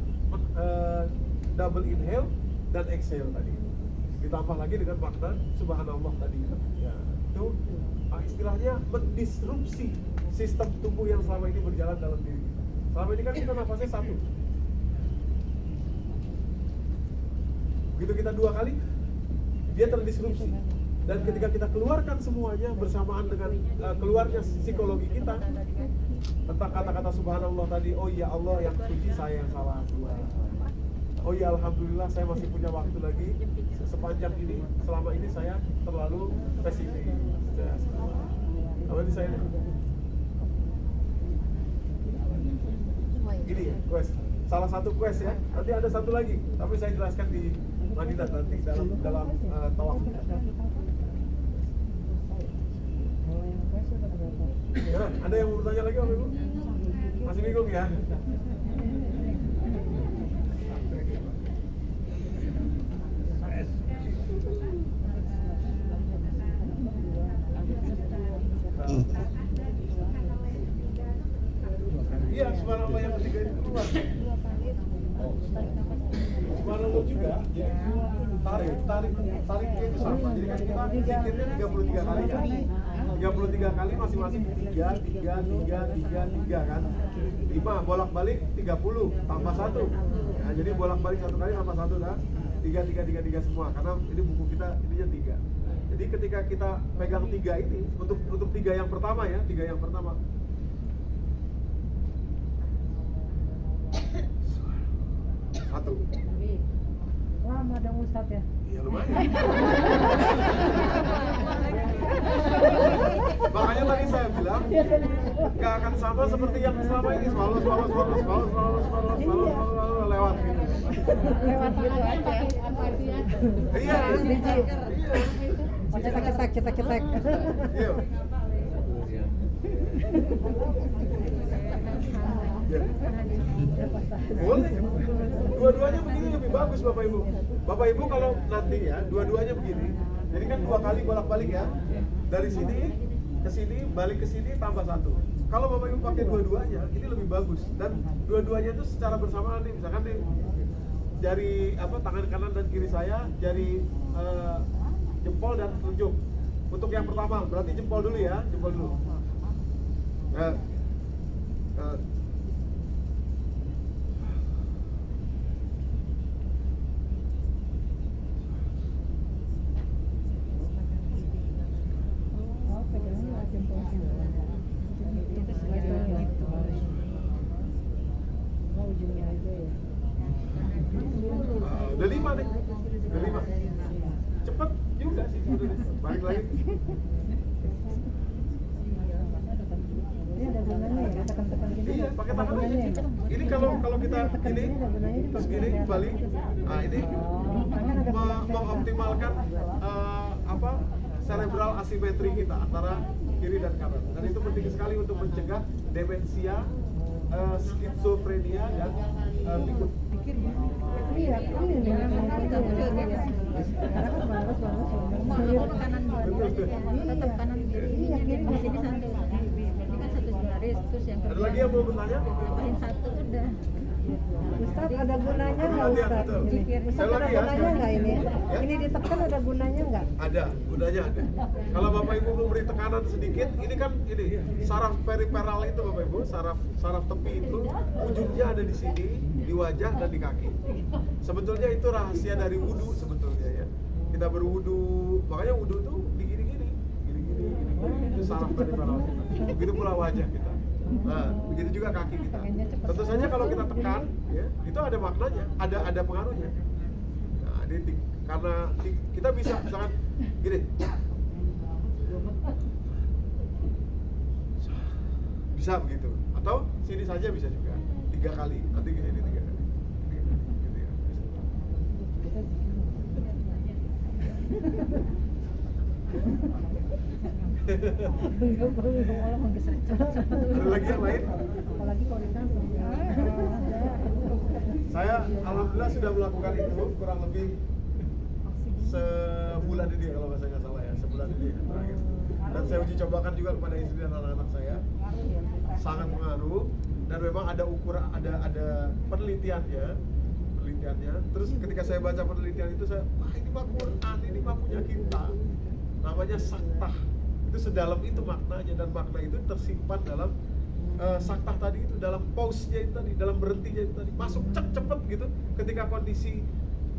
double inhale dan exhale tadi. Ditambah lagi dengan makna subhanallah tadi. Ya, itu istilahnya mendisrupsi sistem tubuh yang selama ini berjalan dalam diri kita. Selama ini kan kita nafasnya 1. Begitu kita 2 kali, dia terdisrupsi. Dan ketika kita keluarkan semuanya bersamaan dengan keluarnya psikologi kita tentang kata-kata subhanallah tadi, oh ya Allah yang suci, saya yang salah. Oh ya alhamdulillah saya masih punya waktu lagi. Sepanjang ini, selama ini saya terlalu pesimis. Apa ini saya? Ini quest. Salah satu quest ya. Nanti ada satu lagi, tapi saya jelaskan di Madinah nanti dalam tawaf. Ya, ada yang mau bertanya lagi, Bapak Ibu? Masih bingung ya? Iya, subhanallah yang ketiga itu keluar. Subhanallah juga, ya. Tariknya itu sama. Jadi kan kita zikirnya 33 kali kan? 33 kali masing-masing 3 kan? 5 bolak-balik 30 tambah 1. Nah, jadi bolak-balik 1 kali tambah 1 dah. 3 semua. Karena ini buku kita ininya 3. Jadi ketika kita pegang 3 ini untuk 3 yang pertama ya, 3 yang pertama. Satu. Lama dong Ustadz ya. Iya lumayan. Makanya tadi saya bilang gak akan sama seperti yang selama ini swallow lewat gitu. Lewat gitu aja. Iya. Cetek. Iya. Ya. Boleh. Dua-duanya begini lebih bagus Bapak Ibu. Bapak Ibu kalau nanti ya, dua-duanya begini. Jadi kan 2 kali bolak-balik ya. Dari sini ke sini, balik ke sini tambah 1. Kalau Bapak Ibu pakai dua-duanya, ini lebih bagus. Dan dua-duanya itu secara bersamaan nih, misalkan nih jari tangan kanan dan kiri saya, jari jempol dan telunjuk. Untuk yang pertama, berarti jempol dulu ya, jempol dulu. Udah 5 nih, udah 5. Cepet juga sih sebenarnya. Balik lagi. Ini ada gunanya ya, tekan-tekan gini. Iya, pakai tangan aja. Ini kalau kita gini, terus gini balik. Nah ini mengoptimalkan cerebral asimetri kita antara kiri dan kanan. Dan itu penting sekali untuk mencegah demensia, skizofrenia dan pikun. Iya, ini dengan itu. Karena kan bagus. Kanan tetap kanan kiri. Iya, kiri Di sini satu. Berarti kan satu baris terus yang Ada lagi yang mau bertanya? tambahin 1 udah. Ustaz, ada gunanya nggak Ustaz? Betul. Ini Ustaz, Saya ada lagi ya. gunanya nggak ini? Ya? Ini ditekan ada gunanya nggak? Ada, gunanya ada. Kalau Bapak Ibu memberi tekanan sedikit, ini kan saraf periferal itu Bapak Ibu, saraf tepi itu ujungnya ada di sini, di wajah dan di kaki. Sebetulnya itu rahasia dari wudhu sebetulnya ya. Kita berwudhu, makanya wudhu tuh gini-gini, itu saraf periferal kita. Begitu pula wajah kita. Nah, begitu juga kaki kita. Tentu saja kalau kita tekan, ya, itu ada maknanya, ada pengaruhnya. karena kita bisa misalkan gini, bisa begitu, atau sini saja bisa juga 3 kali, nanti ke sini 3 kali, gitu ya. Ada lagi yang lain? Apalagi kalau di kampung. Saya alhamdulillah sudah melakukan itu kurang lebih sebulan ini kalau saya nggak salah ya, sebulan ini ya, terakhir. Dan saya uji cobakan juga kepada istri dan anak-anak saya, sangat pengaruh. Dan memang ada ukuran, ada penelitiannya. Terus ketika saya baca penelitian itu saya, ini mah Quran, ini mah punya kita, namanya saktah. Itu sedalam itu maknanya, dan makna itu tersimpan dalam saktah tadi itu, dalam pause-nya itu tadi, dalam berhentinya itu tadi, masuk cepet gitu ketika kondisi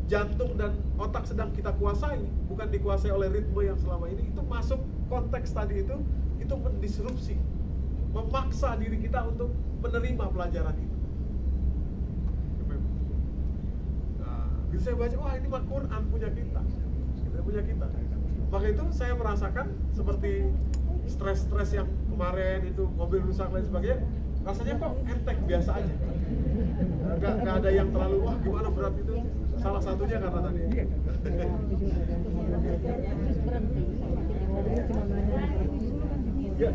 jantung dan otak sedang kita kuasai, bukan dikuasai oleh ritme yang selama ini, itu masuk konteks tadi itu mendisrupsi, memaksa diri kita untuk menerima pelajaran itu. Nah, saya baca, wah ini mah Quran punya kita punya kita. Maka itu saya merasakan seperti stres-stres yang kemarin itu, mobil rusak dan sebagainya, rasanya kok enteng, biasa aja. Gak ada yang terlalu, wah gimana berat itu. Salah satunya karena tadi. Ya.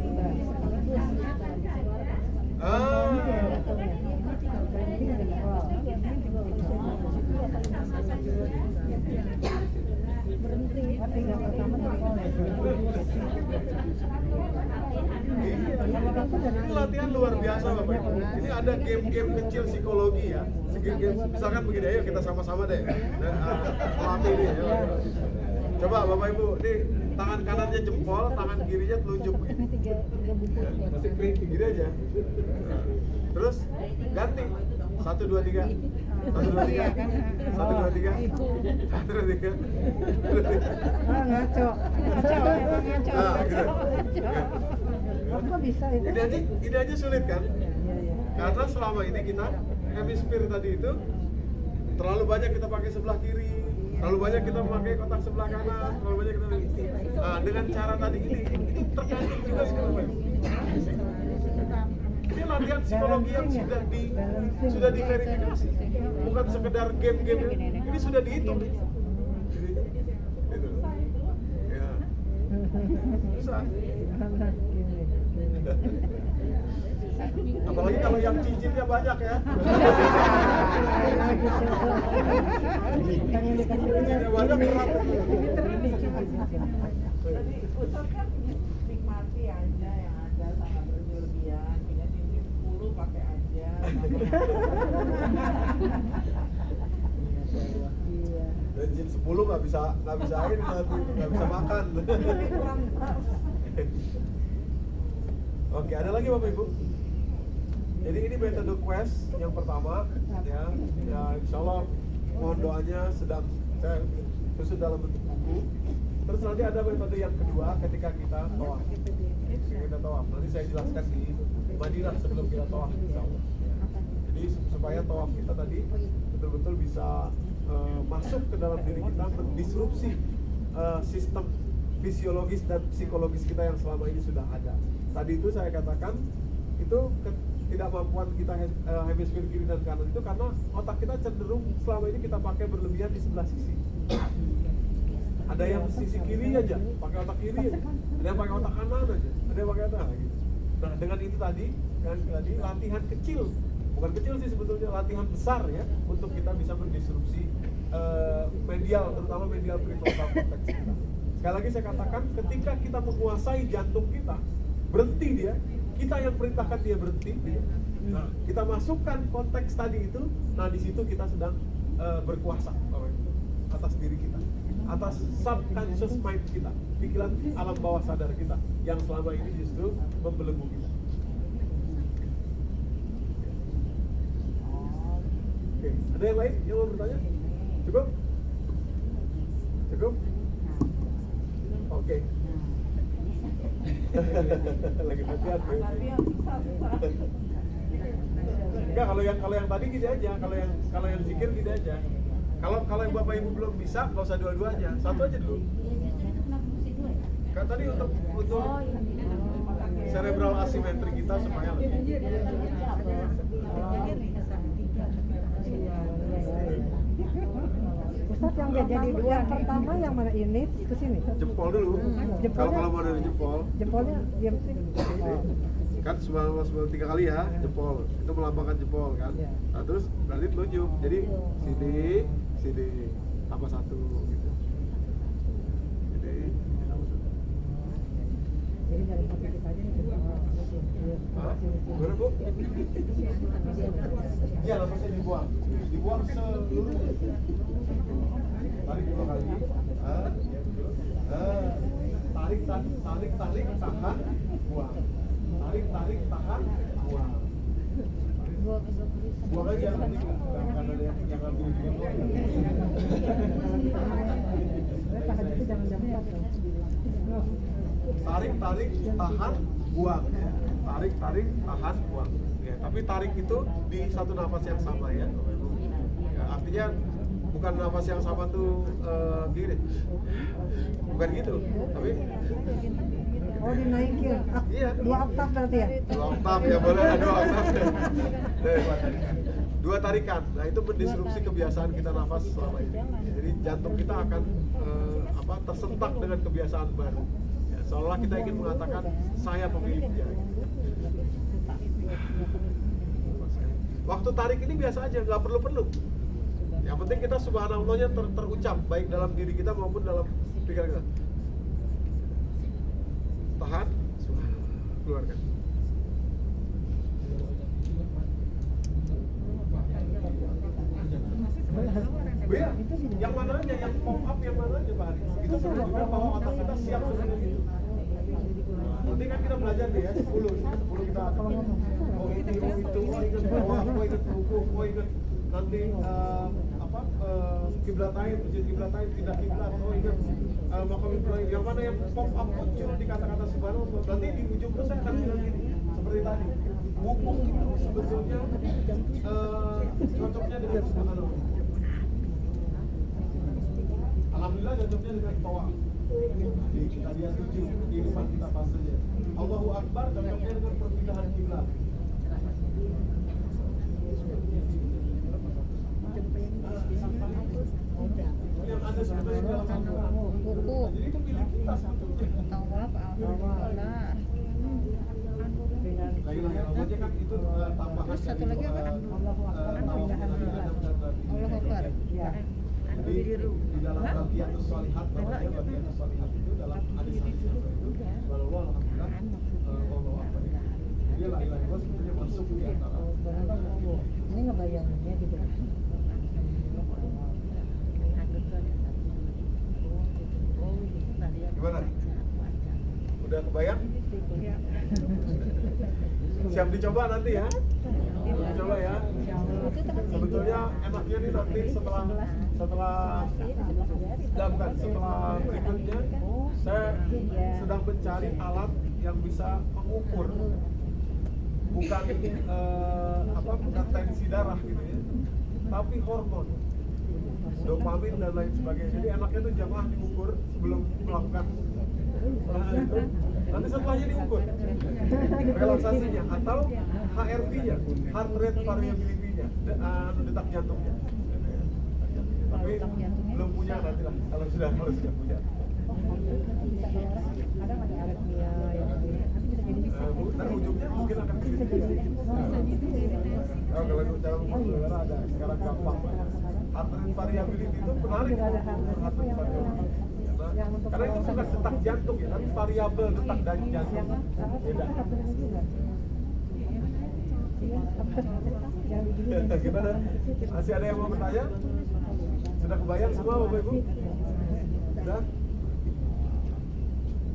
Ini latihan luar biasa Bapak Ibu. Ini ada game-game kecil psikologi ya. Misalkan begini, ayo kita sama-sama deh. Pelatih ini ya. Coba Bapak Ibu, ini tangan kanannya jempol, tangan kirinya telunjuk begini. Masih kering, gini aja. Terus ganti. 1, 2, 3. 1, 2, 3. 1, 2, 3. 1, 2, 3. Ngaco. Nah, gitu. Kok bisa itu? Ini aja sulit kan? Karena selama ini kita hemisfer tadi itu terlalu banyak kita pakai sebelah kiri, terlalu banyak kita memakai kotak sebelah kanan, terlalu banyak kita. Nah, dengan cara tadi ini itu tergantung juga sekarang. Ini latihan psikologi yang sudah diverifikasi, bukan sekedar game-game. Ini sudah dihitung. Gitu. Ya. Susah. Apalagi kalau yang cincinnya banyak ya. Cincinnya banyak berat. Tadi Ustaz kan nikmati aja yang ada, sangat berlebihan, punya cincin 10 pakai aja. Bensin 10 nggak bisa air nanti, nggak bisa makan. Oke, ada lagi Bapak Ibu. Jadi ini metode quest yang pertama, ya insya Allah mohon doanya sedang saya susun dalam bentuk buku. Terus nanti ada metode yang kedua ketika kita tawaf. Nanti saya jelaskan di Madinah sebelum kita tawaf, insya Allah. Jadi supaya tawaf kita tadi betul-betul bisa masuk ke dalam diri kita, mendisrupsi sistem fisiologis dan psikologis kita yang selama ini sudah ada. Tadi itu saya katakan itu ketidakmampuan kita hemisfer kiri dan kanan itu karena otak kita cenderung selama ini kita pakai berlebihan di sebelah sisi. Ada yang sisi kiri aja, pakai otak kiri aja. Ada yang pakai otak kanan aja. Ada yang pakai otak gitu. Nah, dengan itu tadi latihan kecil, bukan kecil sih sebetulnya, latihan besar ya untuk kita bisa mendisrupsi medial, terutama medial prefrontal cortex kita. Sekali lagi saya katakan, ketika kita menguasai jantung kita, berhenti dia, kita yang perintahkan dia berhenti. Gitu. Nah, kita masukkan konteks tadi itu, nah di situ kita sedang berkuasa atas diri kita, atas subconscious mind kita, pikiran alam bawah sadar kita yang selama ini justru membelenggu kita. Oke, ada yang lain yang mau bertanya? Cukup? Cukup? Oke. Lagi latihan. Enggak, kalau yang tadi gitu aja, kalau yang zikir gitu aja. Kalau yang bapak ibu belum bisa, nggak usah dua-duanya, satu aja dulu. Kan tadi untuk cerebral asimetri kita supaya lebih. Ustadz yang jadi yang pertama yang mana ini ke sini? Jempol dulu. Kalau mau dari jempol, Jempolnya diam sih. kan sebelum 3 kali ya, jempol. Itu melambangkan jempol kan. Nah, terus berarti telunjuk. Jadi sini tambah 1 gitu. Jadi dari positif aja nih. Gimana Bu? Iya, lepasnya dibuang. Dibuang seluruhnya. Tarik 2 kali. Tarik, tahan, buang. Tarik, tahan, buang. Buang aja nanti jangan ada yang ngambil juga. Tahan itu jangan Tarik, tahan, buang ya. Tarik, tahan, buang. Ya, tapi tarik itu di satu nafas yang sama ya. Ya, artinya bukan nafas yang sama tuh gini. Bukan gitu. Tapi Oh dinaikin. iya. 2 oktav berarti ya? 2 oktav ya, boleh 2 oktav. Dua tarikan. Nah, itu mendisrupsi kebiasaan kita nafas selama ini. Jadi jantung kita akan tersentak dengan kebiasaan baru. Ya, seolah kita ingin mengatakan saya pemiliknya. Waktu tarik ini biasa aja, nggak perlu. Yang penting kita subhanallahnya terucap baik dalam diri kita maupun dalam pikiran kita. Tahan, keluarkan. Ya, yang mana aja, yang pop up yang mana aja Pak Hari? Itu menunjukkan bahwa otak kita siap seperti itu. Nanti kan kita belajar deh ya, 10 kita akan itu, ingat bahwa, ingat hukum, ingat nanti kiblatain, masjid kiblatain, tidak kiblat, ingat makam Ibrahim, yang mana yang pop up muncul di kata-kata subhanallah. Nanti di ujung terus saya akan bilang gini, seperti tadi, wukuf itu sebetulnya cocoknya dengan subhanallah. Alhamdulillah cocoknya dengan tawaf. Di tadian 7 kehidupan kita fasenya. Allahu Akbar cocoknya dengan perpindahan kiblat. Yang ada sebetulnya dalam Al-Quran. Jadi itu milik kita sebetulnya. Tawaf, alhamdulillah. La ilaha illallah aja kan itu tambahan Terus satu lagi apa? tawaf Nabi Adam dan Nabi. Allahu Akbar. Jadi di dalam Baqiyatus Shalihat namanya Baqiyatus Shalihat itu dalam hadis itu subhanallah alhamdulillah Allahu Akbar. Jadi la ilaha illallah sebetulnya masuk di antara. Ini ngebayanginnya gitu. Gimana? Udah kebayang? Siap dicoba nanti ya? Dicoba ya? Sebetulnya enaknya nih nanti setelah berikutnya saya sedang mencari alat yang bisa mengukur bukan tensi darah gitu ya, tapi hormon, dopamin dan lain sebagainya. Jadi enaknya tuh jamaah diukur sebelum melakukan itu. Nanti setelahnya diukur relaksasinya atau HRV-nya, heart rate variability-nya, detak jantungnya. Tapi belum punya nanti lah kalau sudah punya. Kadang ada aritmia yang nanti bisa jadi Dan ujungnya mungkin akan ke situ. Kalau dalam negara ada sekarang gampang. Heart rate variability itu menarik. Heart rate variability. Karena itu bukan detak jantung ya, tapi variabel detak jantung. Beda. Gimana? Masih ada yang mau bertanya? Sudah kebayang semua Bapak Ibu? Sudah?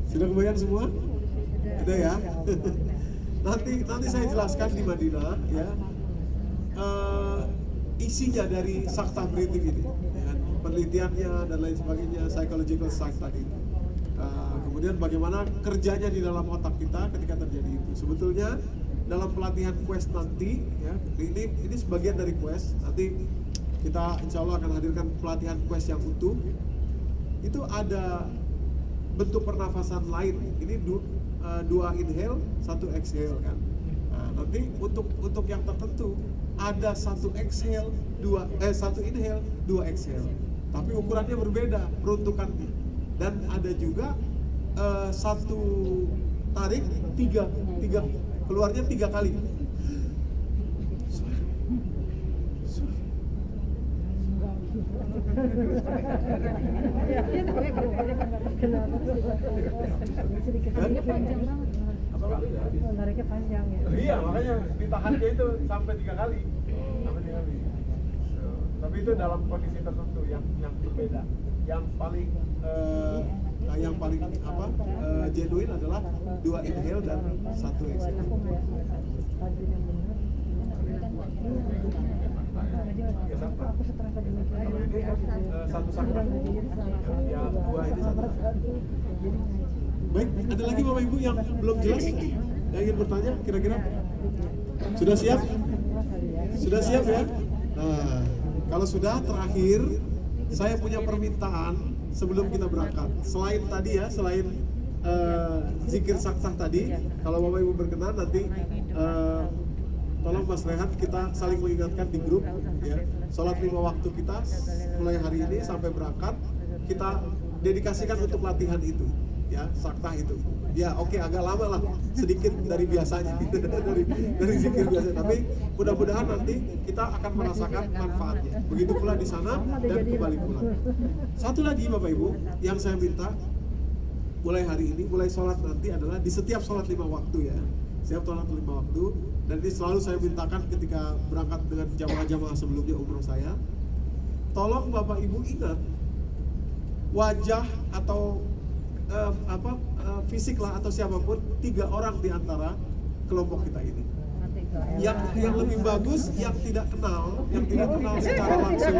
Sudah kebayang semua? Sudah ya? nanti saya jelaskan di Madinah ya. Isinya dari sakta breathing ini ya, penelitiannya dan lain sebagainya, psychological science tadi. Kemudian bagaimana kerjanya di dalam otak kita ketika terjadi itu. Sebetulnya dalam pelatihan quest nanti ya, ini sebagian dari quest nanti kita insya Allah akan hadirkan pelatihan quest yang utuh. Itu ada bentuk pernafasan lain. Ini dua inhale, satu exhale kan. Nah, nanti untuk yang tertentu ada satu exhale, satu inhale, dua exhale. Tapi ukurannya berbeda peruntukannya. Dan ada juga satu tarik tiga keluarnya 3 kali. Nariknya panjang ya. Iya, makanya ditahannya itu sampai 3 kali. Tapi itu dalam kondisi tertentu yang berbeda. Yang paling genuine adalah 2 inhale dan 1 exhale. Aku setelah tadi Kalau ini satu sakral. Yang 2 ini satu. Baik, ada lagi Bapak Ibu yang belum jelas yang ingin bertanya kira-kira? Sudah siap? Sudah siap ya? Nah, kalau sudah terakhir saya punya permintaan sebelum kita berangkat. Selain tadi ya, selain zikir saktah tadi, kalau Bapak Ibu berkenan nanti tolong Mas Rehat kita saling mengingatkan di grup ya. Sholat 5 waktu kita mulai hari ini sampai berangkat kita dedikasikan untuk latihan itu ya, saktah itu. Ya oke, agak lama lah, sedikit dari biasanya dari zikir biasa, tapi mudah-mudahan nanti kita akan merasakan manfaatnya. Begitu pula di sana dan kembali pulang. Satu lagi Bapak Ibu yang saya minta mulai hari ini, mulai sholat nanti adalah di setiap sholat 5 waktu ya. Setiap sholat 5 waktu, dan ini selalu saya mintakan ketika berangkat dengan jamaah-jamaah sebelumnya umroh saya, tolong Bapak Ibu ingat wajah atau fisik lah atau siapapun 3 orang di antara kelompok kita ini. Yang lebih bagus yang tidak kenal secara langsung.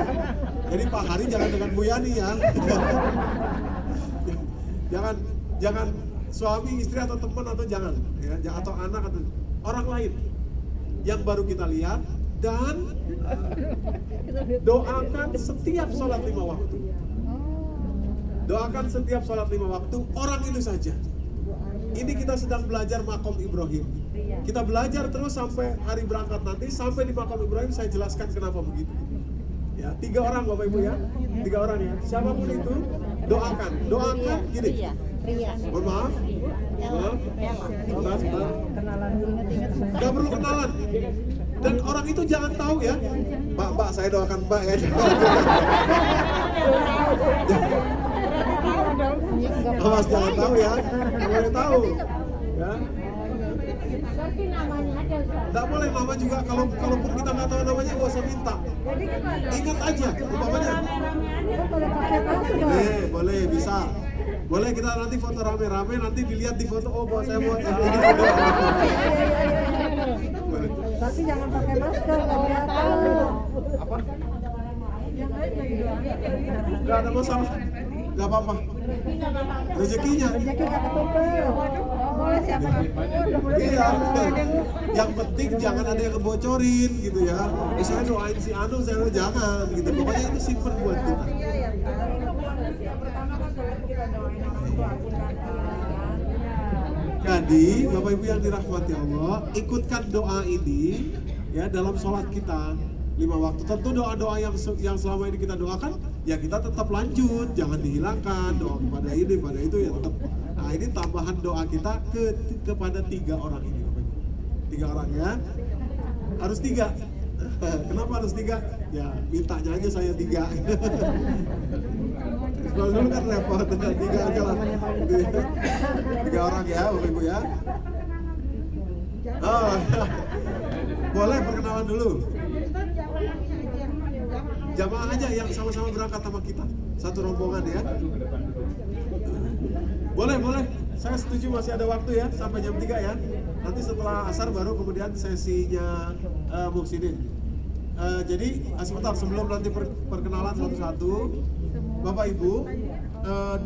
Jadi Pak Hari jangan dengan Bu Yani ya. jangan suami, istri atau teman atau jangan ya, atau anak atau orang lain yang baru kita lihat, dan doakan setiap sholat 5 waktu. Doakan setiap sholat 5 waktu orang itu saja. Ini kita sedang belajar Maqam Ibrahim. Kita belajar terus sampai hari berangkat nanti, sampai di Maqam Ibrahim saya jelaskan kenapa begitu. Ya, 3 orang Bapak Ibu ya, 3 orang ya. Siapapun itu doakan gini. Mohon maaf. Sebentar. Gak perlu kenalan. Dan orang itu jangan tahu ya. Mbak, saya doakan Mbak ya. Awas jangan tahu ya. Nggak boleh tahu. Ya. Tapi namanya ada Ustaz. Nggak boleh nama juga, kalaupun kita nggak tahu namanya nggak usah minta. Ingat aja, umpamanya. Boleh pakai masker. Boleh, bisa. Boleh kita nanti foto rame-rame, nanti dilihat di foto, oh bahwa saya mau ini. Boleh. Tapi jangan pakai masker kalau nggak tahu. Apa? Nggak ada masalah, nggak apa-apa. Rezekinya. Rezeki nggak ketumpel. Boleh siapapun. Iya. Yang penting jangan ada yang kebocorin gitu ya. Misalnya doain si Anu, saya jangan gitu. Pokoknya itu simpen buat kita. Jadi Bapak Ibu yang dirahmati Allah, ikutkan doa ini ya dalam sholat kita 5 waktu. Tentu doa-doa yang selama ini kita doakan ya kita tetap lanjut, jangan dihilangkan. Doa kepada ini, pada itu ya tetap. Nah ini tambahan doa kita kepada 3 orang ini Bapak Ibu. 3 orang ya, harus 3. Kenapa harus 3? Ya mintanya aja saya 3. Kalau dulu kan repot, 3 aja lah. 3 orang ya Bapak Ibu ya. Oh, boleh perkenalan dulu. Jamaah aja yang sama-sama berangkat sama kita, satu rombongan ya. Boleh. Saya setuju masih ada waktu ya, sampai jam 3 ya. Nanti setelah asar baru kemudian sesinya Muhsinin. Jadi sebentar sebelum nanti perkenalan satu-satu, Bapak Ibu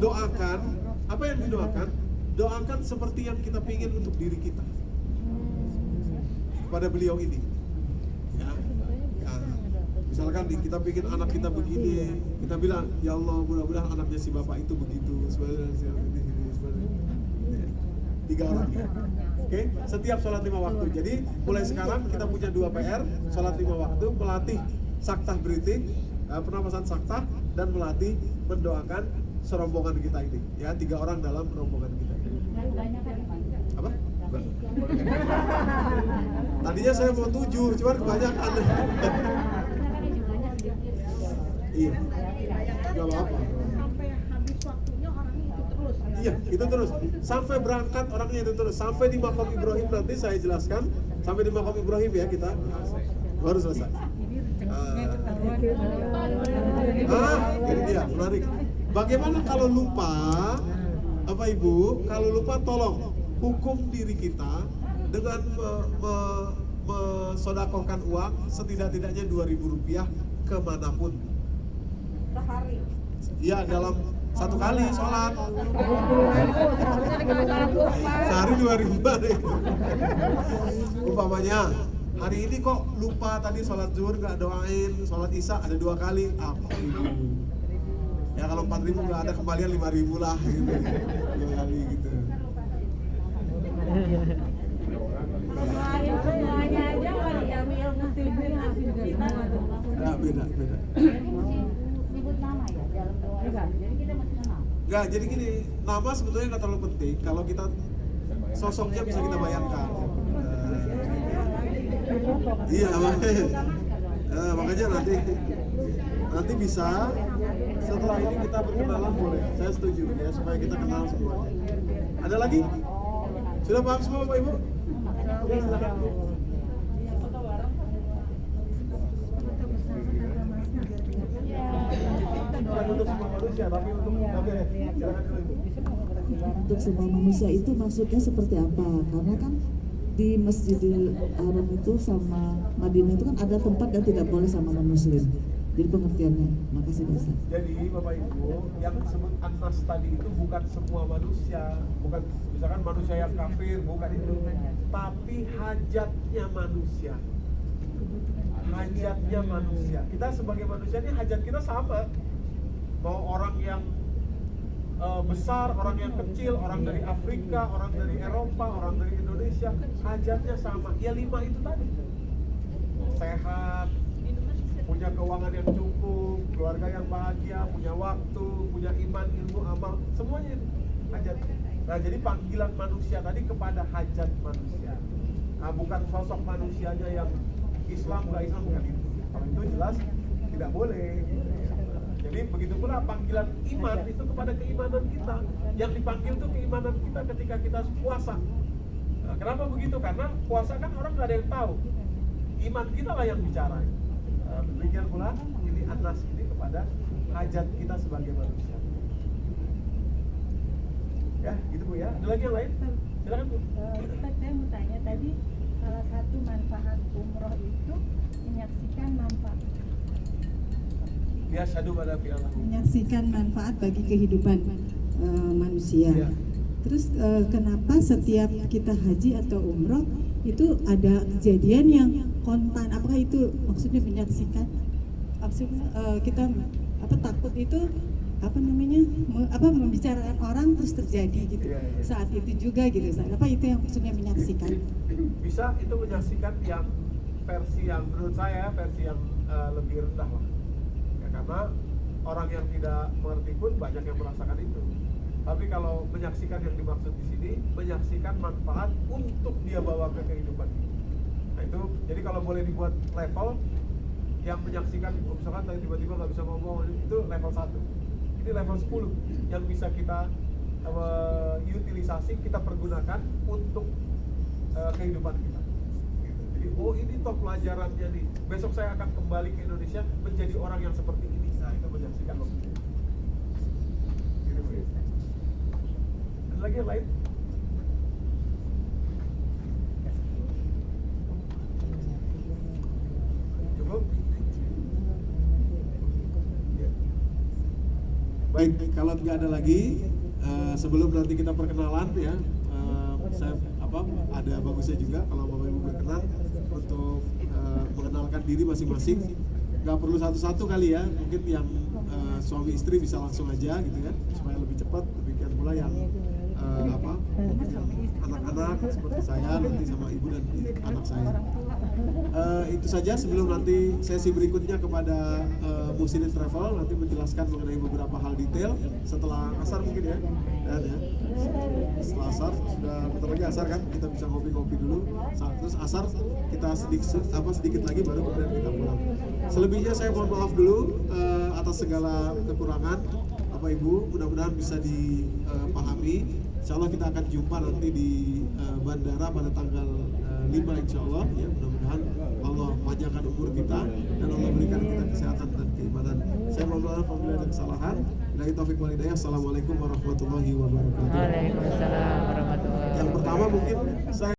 doakan, apa yang didoakan? Doakan seperti yang kita pingin untuk diri kita pada beliau ini. Ya. Misalkan kita bikin anak kita begini, kita bilang, ya Allah mudah-mudahan anaknya si bapak itu begitu, tiga orang ya. Oke, setiap sholat 5 waktu. Jadi mulai sekarang kita punya 2 PR, sholat 5 waktu, melatih saktah breathing, pernapasan saktah, dan melatih mendoakan serombongan kita ini. Ya, 3 orang dalam rombongan kita ini. Apa? Enggak. Tadinya saya mau 7, cuman kebanyakan. Iya, nggak apa-apa. Sampai habis waktunya orangnya itu terus. Iya, itu terus. Sampai berangkat orangnya itu terus. Sampai di Maqam Ibrahim nanti saya jelaskan. Sampai di Maqam Ibrahim ya kita baru selesai. Ini dia, menarik. Bagaimana kalau lupa, Bapak Ibu, kalau lupa tolong hukum diri kita dengan mensodakohkan uang setidak-tidaknya Rp2.000 kemanapun. Sehari. Iya, dalam 1 kali sholat. Sehari 2.000. Umpamanya hari ini kok lupa tadi sholat zuhur nggak doain, sholat isya ada 2 kali, apa itu? Ya kalau 4.000 nggak ada kembalian 5.000 lah gitu. 2 kali gitu. Semuanya aja kalau Jamil muslimin habis kita Nggak, beda. nyebut nama ya dalam doa. Jadi kita mesti kenal. Nggak, jadi gini, nama sebetulnya nggak terlalu penting kalau kita sosoknya bisa kita bayangkan. Iya, makanya nanti bisa setelah ini kita berkenalan boleh. Saya setuju ya supaya kita kenal semuanya. Ada lagi? Sudah paham semua Bapak Ibu? Oke, silakan. Untuk semua manusia, tapi untuk oke, silakan dulu Ibu. Untuk semua manusia itu maksudnya seperti apa? Karena kan di Masjidil Haram itu sama Madinah itu kan ada tempat yang tidak boleh sama non-muslim. Jadi pengertiannya, makasih Ustaz. Jadi Bapak Ibu, yang disebut An-Nas tadi itu bukan semua manusia, bukan misalkan manusia yang kafir, bukan itu, tapi hajatnya manusia. Hajatnya manusia. Kita sebagai manusia ini hajat kita sama. Mau orang yang besar, orang yang kecil, orang dari Afrika, orang dari Eropa, orang dari Indonesia, hajatnya sama. Ya 5 itu tadi. Sehat, punya keuangan yang cukup, keluarga yang bahagia, punya waktu, punya iman, ilmu, amal, semuanya itu hajat. Nah, jadi panggilan manusia tadi kepada hajat manusia. Nah, bukan sosok manusianya yang Islam, nggak Islam, bukan itu. Kalau itu jelas tidak boleh. Jadi begitu pula panggilan iman itu kepada keimanan kita. Yang dipanggil itu keimanan kita ketika kita puasa. Nah, kenapa begitu? Karena puasa kan orang nggak ada yang tahu. Iman kita lah yang bicara. Demikian pula ini An-Nas ini kepada hajat kita sebagai manusia. Ya, gitu Bu ya. Ada lagi yang lain? Silakan Bu. Ustaz, saya mau tanya tadi salah satu manfaat umroh itu menyaksikan manfaat Ya, syadu pada fi'alah. Menyaksikan manfaat bagi kehidupan manusia. Ya. Terus kenapa setiap kita haji atau umroh itu ada kejadian yang kontan? Apakah itu maksudnya menyaksikan? Maksudnya kita takut itu membicarakan orang terus terjadi gitu. Iya, iya. Saat itu juga gitu. Apa itu yang maksudnya menyaksikan? Bisa itu menyaksikan yang versi yang menurut saya versi yang lebih rendah lah. Ya, karena orang yang tidak mengerti pun banyak yang merasakan itu. Tapi kalau menyaksikan yang dimaksud di sini, menyaksikan manfaat untuk dia bawa ke kehidupan. Nah itu, jadi kalau boleh dibuat level yang menyaksikan, misalkan tadi tiba-tiba nggak bisa ngomong, itu level 1. Ini level 10 yang bisa kita utilisasi, kita pergunakan untuk kehidupan kita. Gitu. Jadi, oh ini toh pelajarannya nih. Besok saya akan kembali ke Indonesia menjadi orang yang seperti ini. Nah itu menyaksikan loh. Gitu, ya. Lagi yang lain? Cukup? Ya. Baik, kalau nggak ada lagi, sebelum nanti kita perkenalan ya, saya ada bagusnya juga kalau Bapak Ibu berkenan untuk mengenalkan diri masing-masing. nggak perlu satu-satu kali ya, mungkin yang suami istri bisa langsung aja gitu ya, supaya lebih cepat. Demikian pula yang mungkin yang anak-anak seperti saya nanti sama ibu dan anak saya. Itu saja sebelum nanti sesi berikutnya kepada Muhsinin Travel nanti menjelaskan mengenai beberapa hal detail setelah asar mungkin ya. Dan ya, setelah asar sudah bentar lagi asar kan, kita bisa ngopi-ngopi dulu. Terus asar kita sedikit lagi baru kemudian kita pulang. Selebihnya saya mohon maaf dulu atas segala kekurangan Bapak Ibu, mudah-mudahan bisa dipahami. Insya Allah kita akan jumpa nanti di bandara pada tanggal 5 insya Allah ya, mudah-mudahan Allah panjangkan umur kita dan Allah berikan kita kesehatan dan keimanan. Saya mohon maaf apabila ada kesalahan. Billahi taufiq wal hidayah. Assalamualaikum warahmatullahi wabarakatuh. Waalaikumsalam warahmatullahi wabarakatuh. Yang pertama mungkin saya